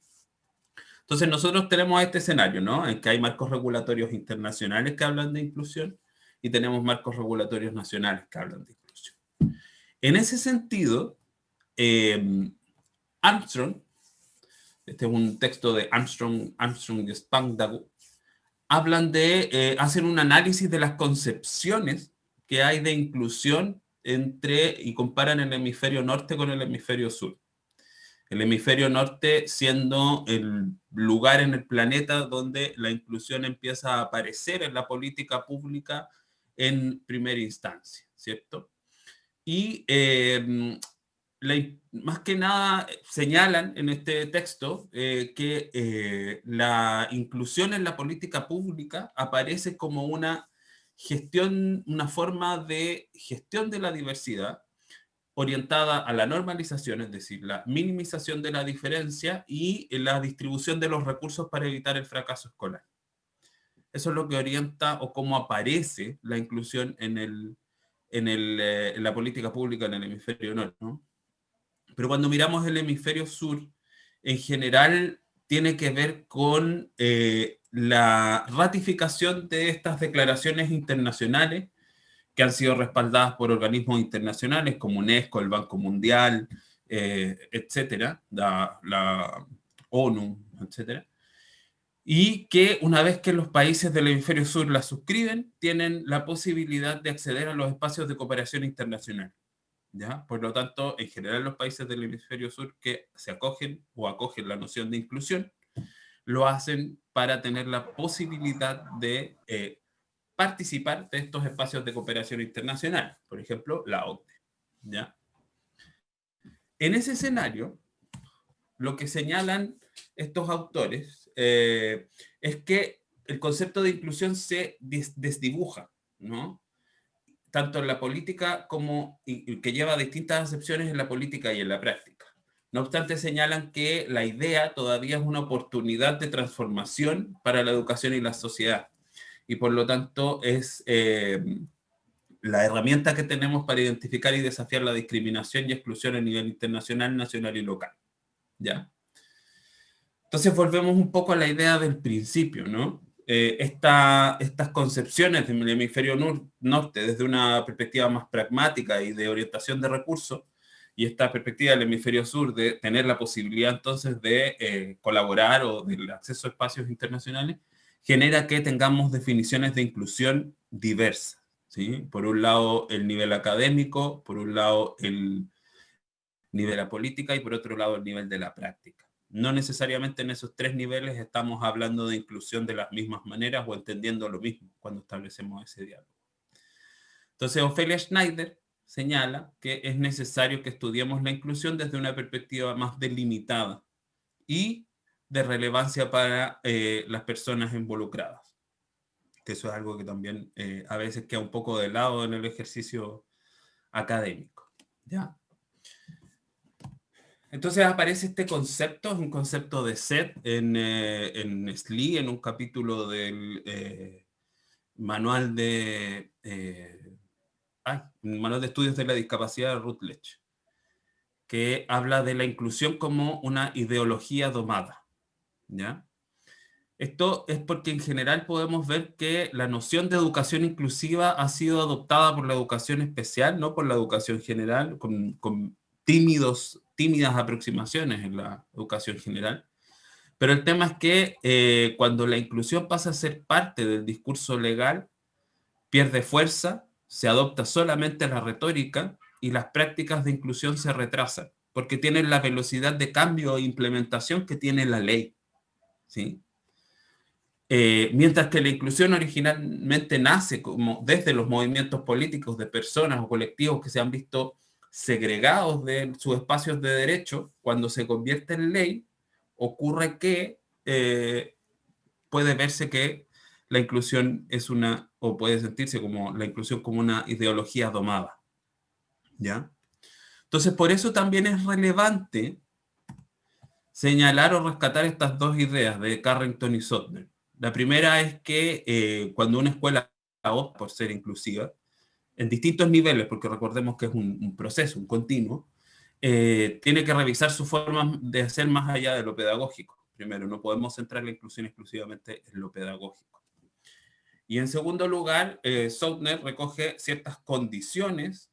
Entonces nosotros tenemos este escenario, ¿no? En que hay marcos regulatorios internacionales que hablan de inclusión y tenemos marcos regulatorios nacionales que hablan de inclusión. En ese sentido, Armstrong, este es un texto de Armstrong y Spangdahl, hacen un análisis de las concepciones que hay de inclusión y comparan el hemisferio norte con el hemisferio sur. El hemisferio norte siendo el lugar en el planeta donde la inclusión empieza a aparecer en la política pública en primera instancia, ¿cierto? Y más que nada señalan en este texto que la inclusión en la política pública aparece como una forma de gestión de la diversidad orientada a la normalización, es decir, la minimización de la diferencia y la distribución de los recursos para evitar el fracaso escolar. Eso es lo que orienta o cómo aparece la inclusión en la política pública en el hemisferio norte, ¿no? Pero cuando miramos el hemisferio sur, en general tiene que ver con la ratificación de estas declaraciones internacionales que han sido respaldadas por organismos internacionales como UNESCO, el Banco Mundial, etcétera, la ONU, etcétera, y que una vez que los países del hemisferio sur las suscriben, tienen la posibilidad de acceder a los espacios de cooperación internacional. ¿ya? Por lo tanto, en general los países del hemisferio sur que se acogen o acogen la noción de inclusión, lo hacen para tener la posibilidad de participar de estos espacios de cooperación internacional, por ejemplo, la OCDE, ¿ya? En ese escenario, lo que señalan estos autores es que el concepto de inclusión se desdibuja, ¿no? Tanto en la política como que lleva distintas acepciones en la política y en la práctica. No obstante, señalan que la idea todavía es una oportunidad de transformación para la educación y la sociedad. Y por lo tanto es la herramienta que tenemos para identificar y desafiar la discriminación y exclusión a nivel internacional, nacional y local. ¿Ya? Entonces volvemos un poco a la idea del principio, ¿no? Estas concepciones del hemisferio norte desde una perspectiva más pragmática y de orientación de recursos, y esta perspectiva del hemisferio sur de tener la posibilidad entonces de colaborar o del acceso a espacios internacionales, genera que tengamos definiciones de inclusión diversas, ¿sí? Por un lado el nivel académico, por un lado el nivel de la política y por otro lado el nivel de la práctica. No necesariamente en esos tres niveles estamos hablando de inclusión de las mismas maneras o entendiendo lo mismo cuando establecemos ese diálogo. Entonces, Ofelia Schneider señala que es necesario que estudiemos la inclusión desde una perspectiva más delimitada y de relevancia para las personas involucradas. Que eso es algo que también a veces queda un poco de lado en el ejercicio académico, ¿ya? Entonces aparece este concepto, es un concepto de SET en SLI, en un capítulo del manual de estudios de la discapacidad de Routledge, que habla de la inclusión como una ideología domada, ¿ya? Esto es porque en general podemos ver que la noción de educación inclusiva ha sido adoptada por la educación especial, no por la educación general, con tímidas aproximaciones en la educación general. Pero el tema es que cuando la inclusión pasa a ser parte del discurso legal, pierde fuerza, se adopta solamente la retórica y las prácticas de inclusión se retrasan, porque tienen la velocidad de cambio e implementación que tiene la ley, ¿sí? Mientras que la inclusión originalmente nace como desde los movimientos políticos de personas o colectivos que se han visto segregados de sus espacios de derecho, cuando se convierte en ley, ocurre que puede verse que la inclusión es o puede sentirse como la inclusión como una ideología domada, ¿ya? Entonces, por eso también es relevante señalar o rescatar estas dos ideas de Carrington y Sotner. La primera es que cuando una escuela opta por ser inclusiva, en distintos niveles, porque recordemos que es un proceso, un continuo, tiene que revisar su forma de hacer más allá de lo pedagógico. Primero, no podemos centrar la inclusión exclusivamente en lo pedagógico. Y en segundo lugar, Sotner recoge ciertas condiciones,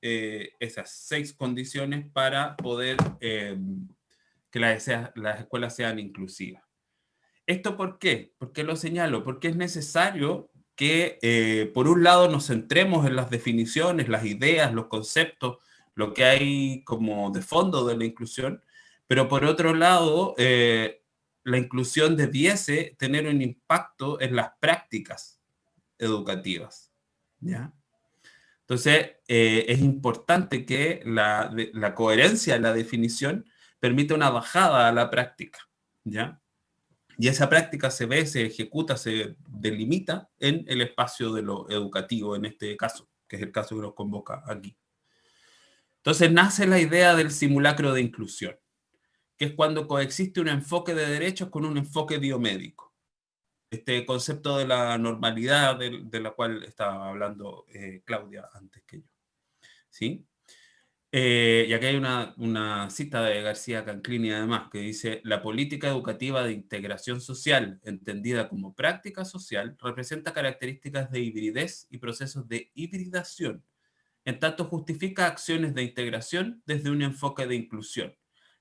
esas 6 condiciones para poder que las escuelas sean inclusivas. ¿Esto por qué? ¿Por qué lo señalo? Porque es necesario que, por un lado, nos centremos en las definiciones, las ideas, los conceptos, lo que hay como de fondo de la inclusión, pero por otro lado, la inclusión debiese tener un impacto en las prácticas educativas, ¿ya? Entonces, es importante que la coherencia de la definición permita una bajada a la práctica, ¿ya? Y esa práctica se ve, se ejecuta, se delimita en el espacio de lo educativo, en este caso, que es el caso que nos convoca aquí. Entonces nace la idea del simulacro de inclusión, que es cuando coexiste un enfoque de derechos con un enfoque biomédico. Este concepto de la normalidad de la cual estaba hablando Claudia antes que yo, ¿sí? Y aquí hay una cita de García Canclini además que dice: la política educativa de integración social, entendida como práctica social, representa características de hibridez y procesos de hibridación, en tanto justifica acciones de integración desde un enfoque de inclusión,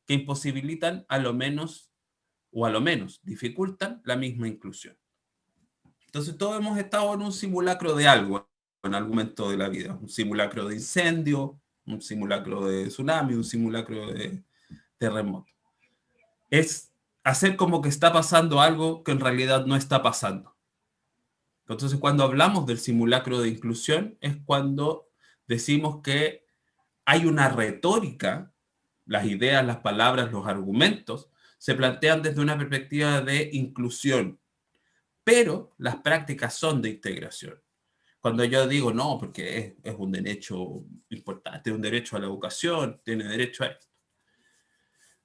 que imposibilitan a lo menos dificultan la misma inclusión. Entonces todos hemos estado en un simulacro de algo en algún momento de la vida, un simulacro de incendio, un simulacro de tsunami, un simulacro de terremoto. Es hacer como que está pasando algo que en realidad no está pasando. Entonces, cuando hablamos del simulacro de inclusión, es cuando decimos que hay una retórica, las ideas, las palabras, los argumentos, se plantean desde una perspectiva de inclusión, pero las prácticas son de integración. Cuando yo digo, no, porque es un derecho importante, un derecho a la educación, tiene derecho a esto.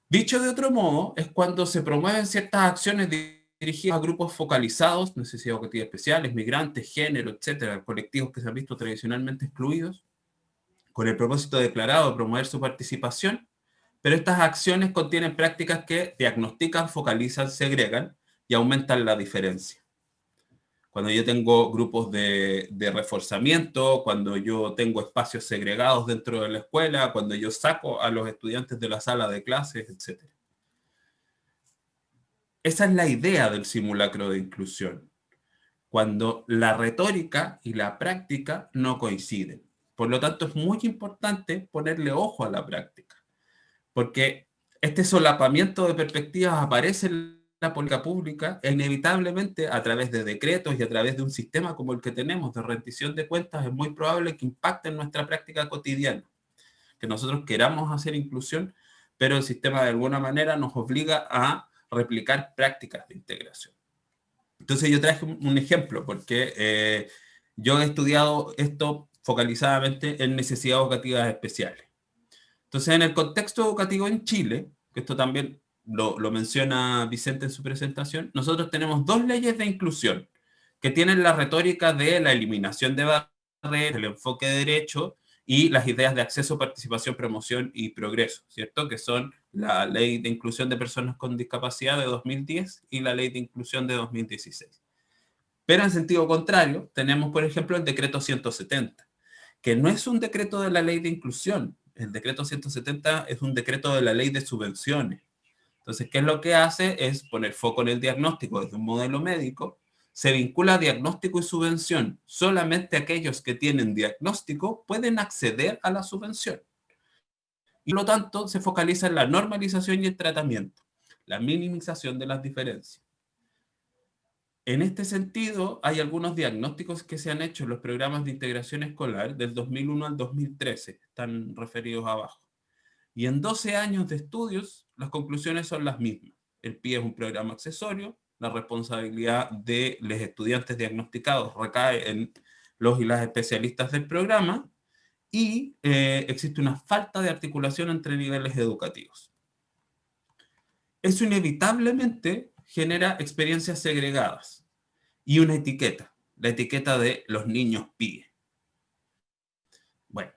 Dicho de otro modo, es cuando se promueven ciertas acciones dirigidas a grupos focalizados, necesidades educativas especiales, migrantes, género, etcétera, colectivos que se han visto tradicionalmente excluidos, con el propósito declarado de promover su participación, pero estas acciones contienen prácticas que diagnostican, focalizan, segregan y aumentan la diferencia. Cuando yo tengo grupos de reforzamiento, cuando yo tengo espacios segregados dentro de la escuela, cuando yo saco a los estudiantes de la sala de clases, etc. Esa es la idea del simulacro de inclusión, cuando la retórica y la práctica no coinciden. Por lo tanto, es muy importante ponerle ojo a la práctica, porque este solapamiento de perspectivas aparece en la política pública e inevitablemente a través de decretos y a través de un sistema como el que tenemos de rendición de cuentas es muy probable que impacte en nuestra práctica cotidiana, que nosotros queramos hacer inclusión, pero el sistema de alguna manera nos obliga a replicar prácticas de integración. Entonces yo traje un ejemplo porque yo he estudiado esto focalizadamente en necesidades educativas especiales. Entonces, en el contexto educativo en Chile, que esto también lo menciona Vicente en su presentación, nosotros tenemos 2 leyes de inclusión que tienen la retórica de la eliminación de barreras, el enfoque de derecho y las ideas de acceso, participación, promoción y progreso, ¿cierto? Que son la Ley de Inclusión de Personas con Discapacidad de 2010 y la Ley de Inclusión de 2016. Pero en sentido contrario, tenemos, por ejemplo, el Decreto 170, que no es un decreto de la Ley de Inclusión. El decreto 170 es un decreto de la ley de subvenciones. Entonces, ¿qué es lo que hace? Es poner foco en el diagnóstico desde un modelo médico. Se vincula diagnóstico y subvención. Solamente aquellos que tienen diagnóstico pueden acceder a la subvención. Y por lo tanto, se focaliza en la normalización y el tratamiento, la minimización de las diferencias. En este sentido, hay algunos diagnósticos que se han hecho en los programas de integración escolar del 2001 al 2013, están referidos abajo. Y en 12 años de estudios, las conclusiones son las mismas. El PIE es un programa accesorio, la responsabilidad de los estudiantes diagnosticados recae en los y las especialistas del programa, y existe una falta de articulación entre niveles educativos. Eso inevitablemente genera experiencias segregadas y una etiqueta, la etiqueta de los niños PIE. Bueno,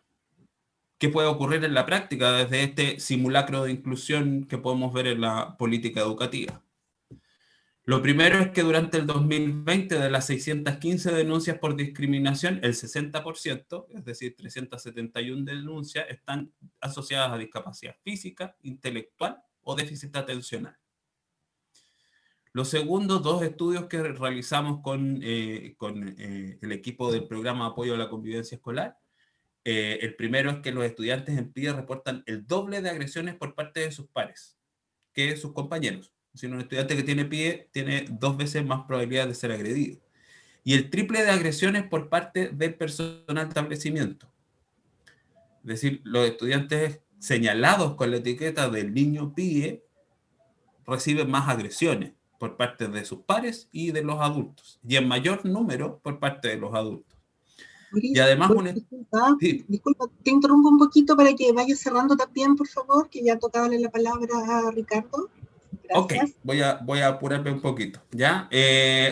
¿qué puede ocurrir en la práctica desde este simulacro de inclusión que podemos ver en la política educativa? Lo primero es que durante el 2020, de las 615 denuncias por discriminación, el 60%, es decir, 371 denuncias, están asociadas a discapacidad física, intelectual o déficit atencional. Los segundos 2 estudios que realizamos con el equipo del programa de apoyo a la convivencia escolar, el primero es que los estudiantes en PIE reportan el doble de agresiones por parte de sus pares que sus compañeros. Si un estudiante que tiene PIE tiene 2 veces más probabilidad de ser agredido. Y el triple de agresiones por parte del personal de establecimiento. Es decir, los estudiantes señalados con la etiqueta del niño PIE reciben más agresiones por parte de sus pares y de los adultos, y en mayor número por parte de los adultos. Mauricio, Y además, disculpa, te interrumpo un poquito para que vayas cerrando también, por favor, que ya tocaba la palabra a Ricardo. Gracias. Ok, voy a apurarme un poquito, ¿ya?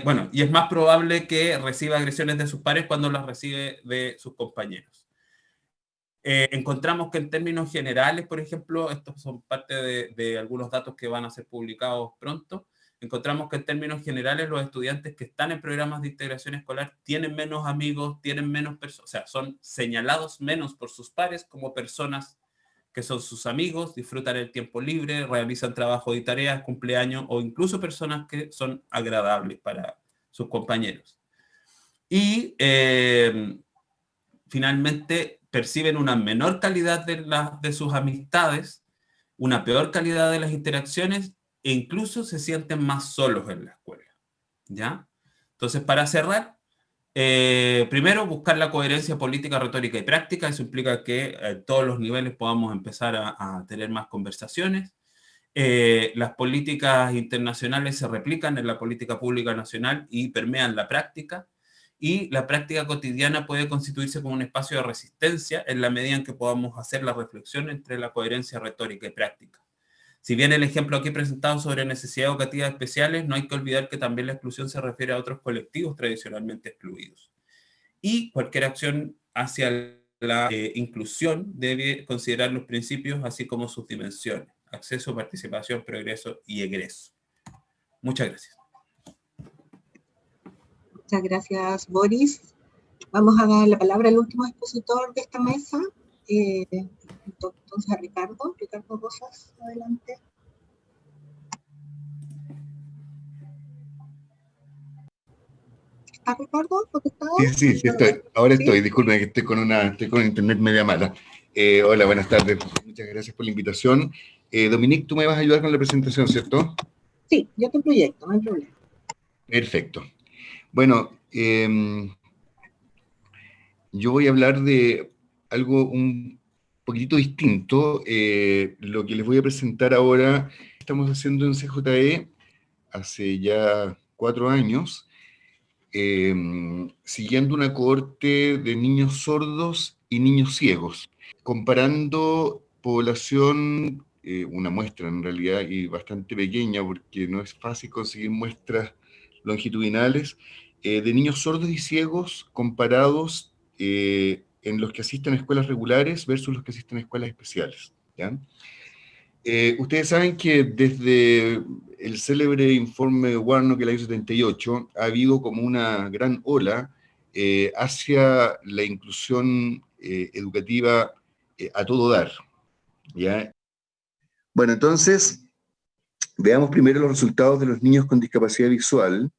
Bueno, y es más probable que reciba agresiones de sus pares cuando las recibe de sus compañeros. Encontramos que en términos generales, por ejemplo, estos son parte de algunos datos que van a ser publicados pronto, encontramos que en términos generales los estudiantes que están en programas de integración escolar tienen menos amigos, tienen menos personas, o sea, son señalados menos por sus pares como personas que son sus amigos, disfrutan el tiempo libre, realizan trabajo y tareas, cumpleaños, o incluso personas que son agradables para sus compañeros. Y finalmente, perciben una menor calidad de sus amistades, una peor calidad de las interacciones e incluso se sienten más solos en la escuela, ¿ya? Entonces, para cerrar, primero, buscar la coherencia política, retórica y práctica. Eso implica que en todos los niveles podamos empezar a tener más conversaciones. Las políticas internacionales se replican en la política pública nacional y permean la práctica. Y la práctica cotidiana puede constituirse como un espacio de resistencia en la medida en que podamos hacer la reflexión entre la coherencia retórica y práctica. Si bien el ejemplo aquí presentado sobre necesidades educativas especiales, no hay que olvidar que también la exclusión se refiere a otros colectivos tradicionalmente excluidos. Y cualquier acción hacia la inclusión debe considerar los principios así como sus dimensiones: acceso, participación, progreso y egreso. Muchas gracias. Muchas gracias, Boris. Vamos a dar la palabra al último expositor de esta mesa, entonces a Ricardo Rosas, adelante. ¿Está Ricardo conectado? Sí, estoy. Ahora estoy. Disculpen que estoy con internet media mala. Hola, buenas tardes. Muchas gracias por la invitación. Dominique, tú me vas a ayudar con la presentación, ¿cierto? Sí, yo te proyecto, no hay problema. Perfecto. Bueno, yo voy a hablar de algo un poquitito distinto. Lo que les voy a presentar ahora, estamos haciendo en CJE hace ya 4 años, siguiendo una cohorte de niños sordos y niños ciegos, comparando población, una muestra en realidad, y bastante pequeña, porque no es fácil conseguir muestras longitudinales, de niños sordos y ciegos comparados en los que asisten a escuelas regulares versus los que asisten a escuelas especiales, ¿ya? Ustedes saben que desde el célebre informe Warnock del año 78 ha habido como una gran ola hacia la inclusión educativa a todo dar, ¿ya? Bueno, entonces, veamos primero los resultados de los niños con discapacidad visual.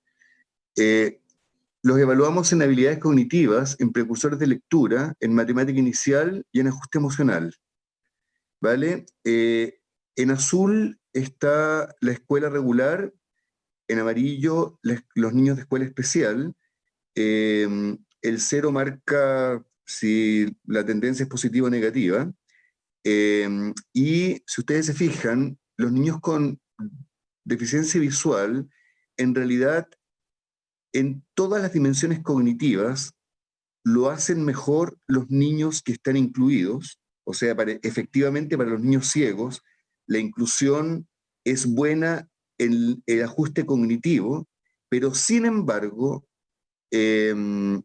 Los evaluamos en habilidades cognitivas, en precursores de lectura, en matemática inicial y en ajuste emocional, ¿vale? En azul está la escuela regular, en amarillo los niños de escuela especial. El 0 marca si la tendencia es positiva o negativa. Y si ustedes se fijan, los niños con deficiencia visual, en realidad, en todas las dimensiones cognitivas, lo hacen mejor los niños que están incluidos. O sea, efectivamente para los niños ciegos, la inclusión es buena en el ajuste cognitivo, pero sin embargo, en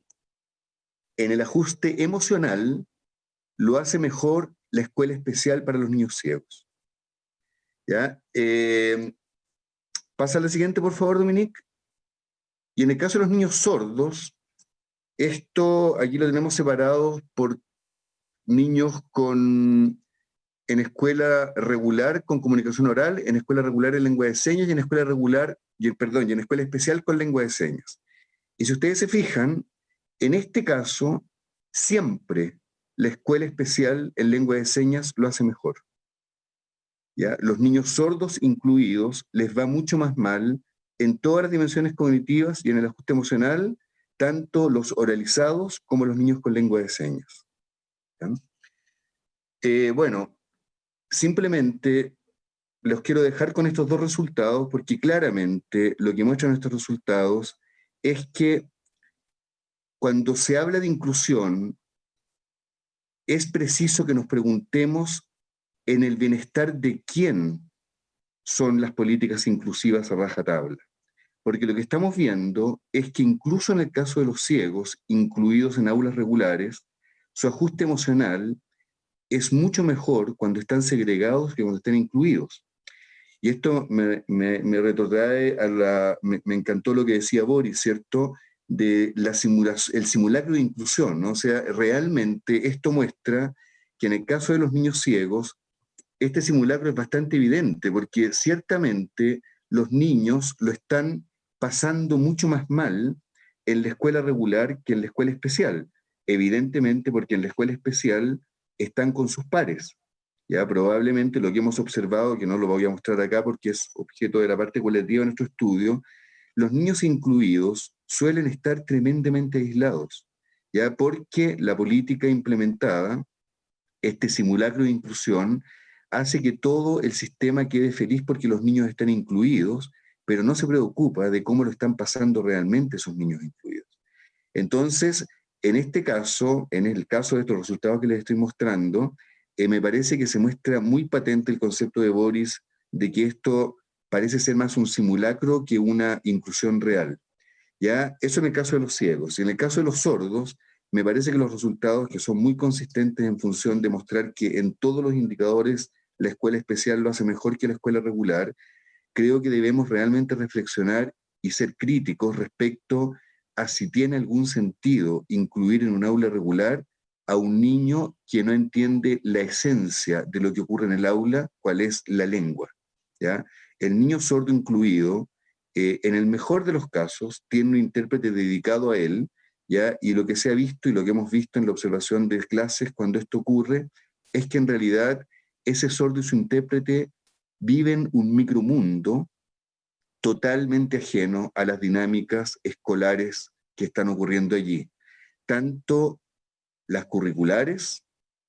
el ajuste emocional, lo hace mejor la escuela especial para los niños ciegos. ¿Ya? Pasa a la siguiente, por favor, Dominique. Y en el caso de los niños sordos, esto aquí lo tenemos separado por niños en escuela regular con comunicación oral, en escuela regular en lengua de señas y en escuela regular, y en escuela especial con lengua de señas. Y si ustedes se fijan, en este caso, siempre la escuela especial en lengua de señas lo hace mejor. ¿Ya? Los niños sordos incluidos les va mucho más mal en todas las dimensiones cognitivas y en el ajuste emocional, tanto los oralizados como los niños con lengua de señas. Bueno, simplemente los quiero dejar con estos dos resultados porque claramente lo que muestran estos resultados es que cuando se habla de inclusión es preciso que nos preguntemos en el bienestar de quién son las políticas inclusivas a rajatabla. Porque lo que estamos viendo es que incluso en el caso de los ciegos, incluidos en aulas regulares, su ajuste emocional es mucho mejor cuando están segregados que cuando están incluidos. Y esto me retrotrae me encantó lo que decía Boris, ¿cierto? De el simulacro de inclusión, ¿no? O sea, realmente esto muestra que en el caso de los niños ciegos, este simulacro es bastante evidente, porque ciertamente los niños lo están pasando mucho más mal en la escuela regular que en la escuela especial. evidentemente porque en la escuela especial están con sus pares. Ya probablemente lo que hemos observado, que no lo voy a mostrar acá porque es objeto de la parte cualitativa de nuestro estudio, los niños incluidos suelen estar tremendamente aislados, ya porque la política implementada, este simulacro de inclusión, hace que todo el sistema quede feliz porque los niños están incluidos, pero no se preocupa de cómo lo están pasando realmente esos niños incluidos. Entonces, en este caso, en el caso de estos resultados que les estoy mostrando, me parece que se muestra muy patente el concepto de Boris de que esto parece ser más un simulacro que una inclusión real. ¿Ya? Eso en el caso de los ciegos. Y en el caso de los sordos, me parece que los resultados, que son muy consistentes en función de mostrar que en todos los indicadores la escuela especial lo hace mejor que la escuela regular, creo que debemos realmente reflexionar y ser críticos respecto a si tiene algún sentido incluir en un aula regular a un niño que no entiende la esencia de lo que ocurre en el aula, cuál es la lengua. ¿Ya? El niño sordo incluido, en el mejor de los casos, tiene un intérprete dedicado a él, ¿ya? Y lo que se ha visto y lo que hemos visto en la observación de clases cuando esto ocurre, es que en realidad ese sordo y su intérprete viven un micromundo totalmente ajeno a las dinámicas escolares que están ocurriendo allí. Tanto las curriculares,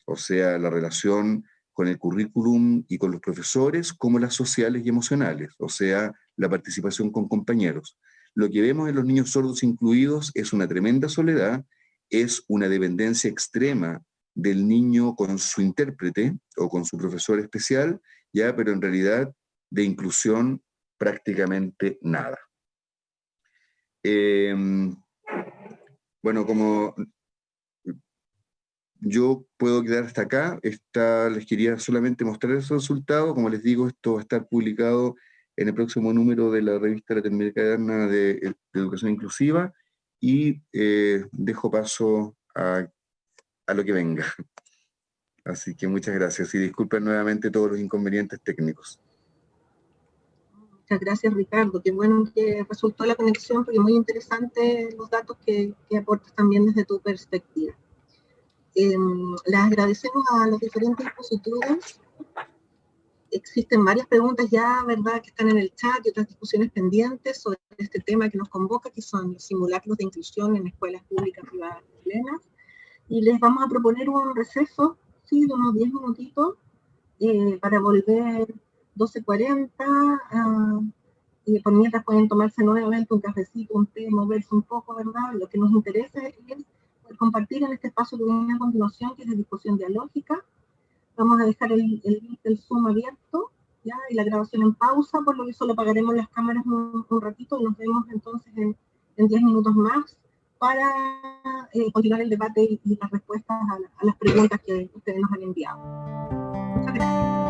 o sea, la relación con el currículum y con los profesores, como las sociales y emocionales, o sea, la participación con compañeros. Lo que vemos en los niños sordos incluidos es una tremenda soledad, es una dependencia extrema del niño con su intérprete o con su profesor especial, ya, pero en realidad de inclusión prácticamente nada. Bueno, como yo puedo quedar hasta acá, les quería solamente mostrar esos resultados. Como les digo, esto va a estar publicado en el próximo número de la revista Latinoamericana de Educación Inclusiva, y dejo paso a lo que venga. Así que muchas gracias y disculpen nuevamente todos los inconvenientes técnicos. Muchas gracias, Ricardo. Qué bueno que resultó la conexión, porque muy interesante los datos que aportas también desde tu perspectiva. Les agradecemos a los diferentes expositores. Existen varias preguntas ya, ¿verdad?, que están en el chat y otras discusiones pendientes sobre este tema que nos convoca, que son los simulacros de inclusión en escuelas públicas privadas chilenas. Y les vamos a proponer un receso, sí, de unos 10 minutitos, para volver 12:40, y por mientras pueden tomarse nuevamente un cafecito, un té, moverse un poco, ¿verdad? Lo que nos interesa es compartir en este espacio que viene a continuación, que es de discusión dialógica. Vamos a dejar el link del Zoom abierto, ¿ya? Y la grabación en pausa, por lo que solo apagaremos las cámaras un ratito, y nos vemos entonces en 10 minutos más para continuar el debate y las respuestas a las preguntas que ustedes nos han enviado. Muchas gracias.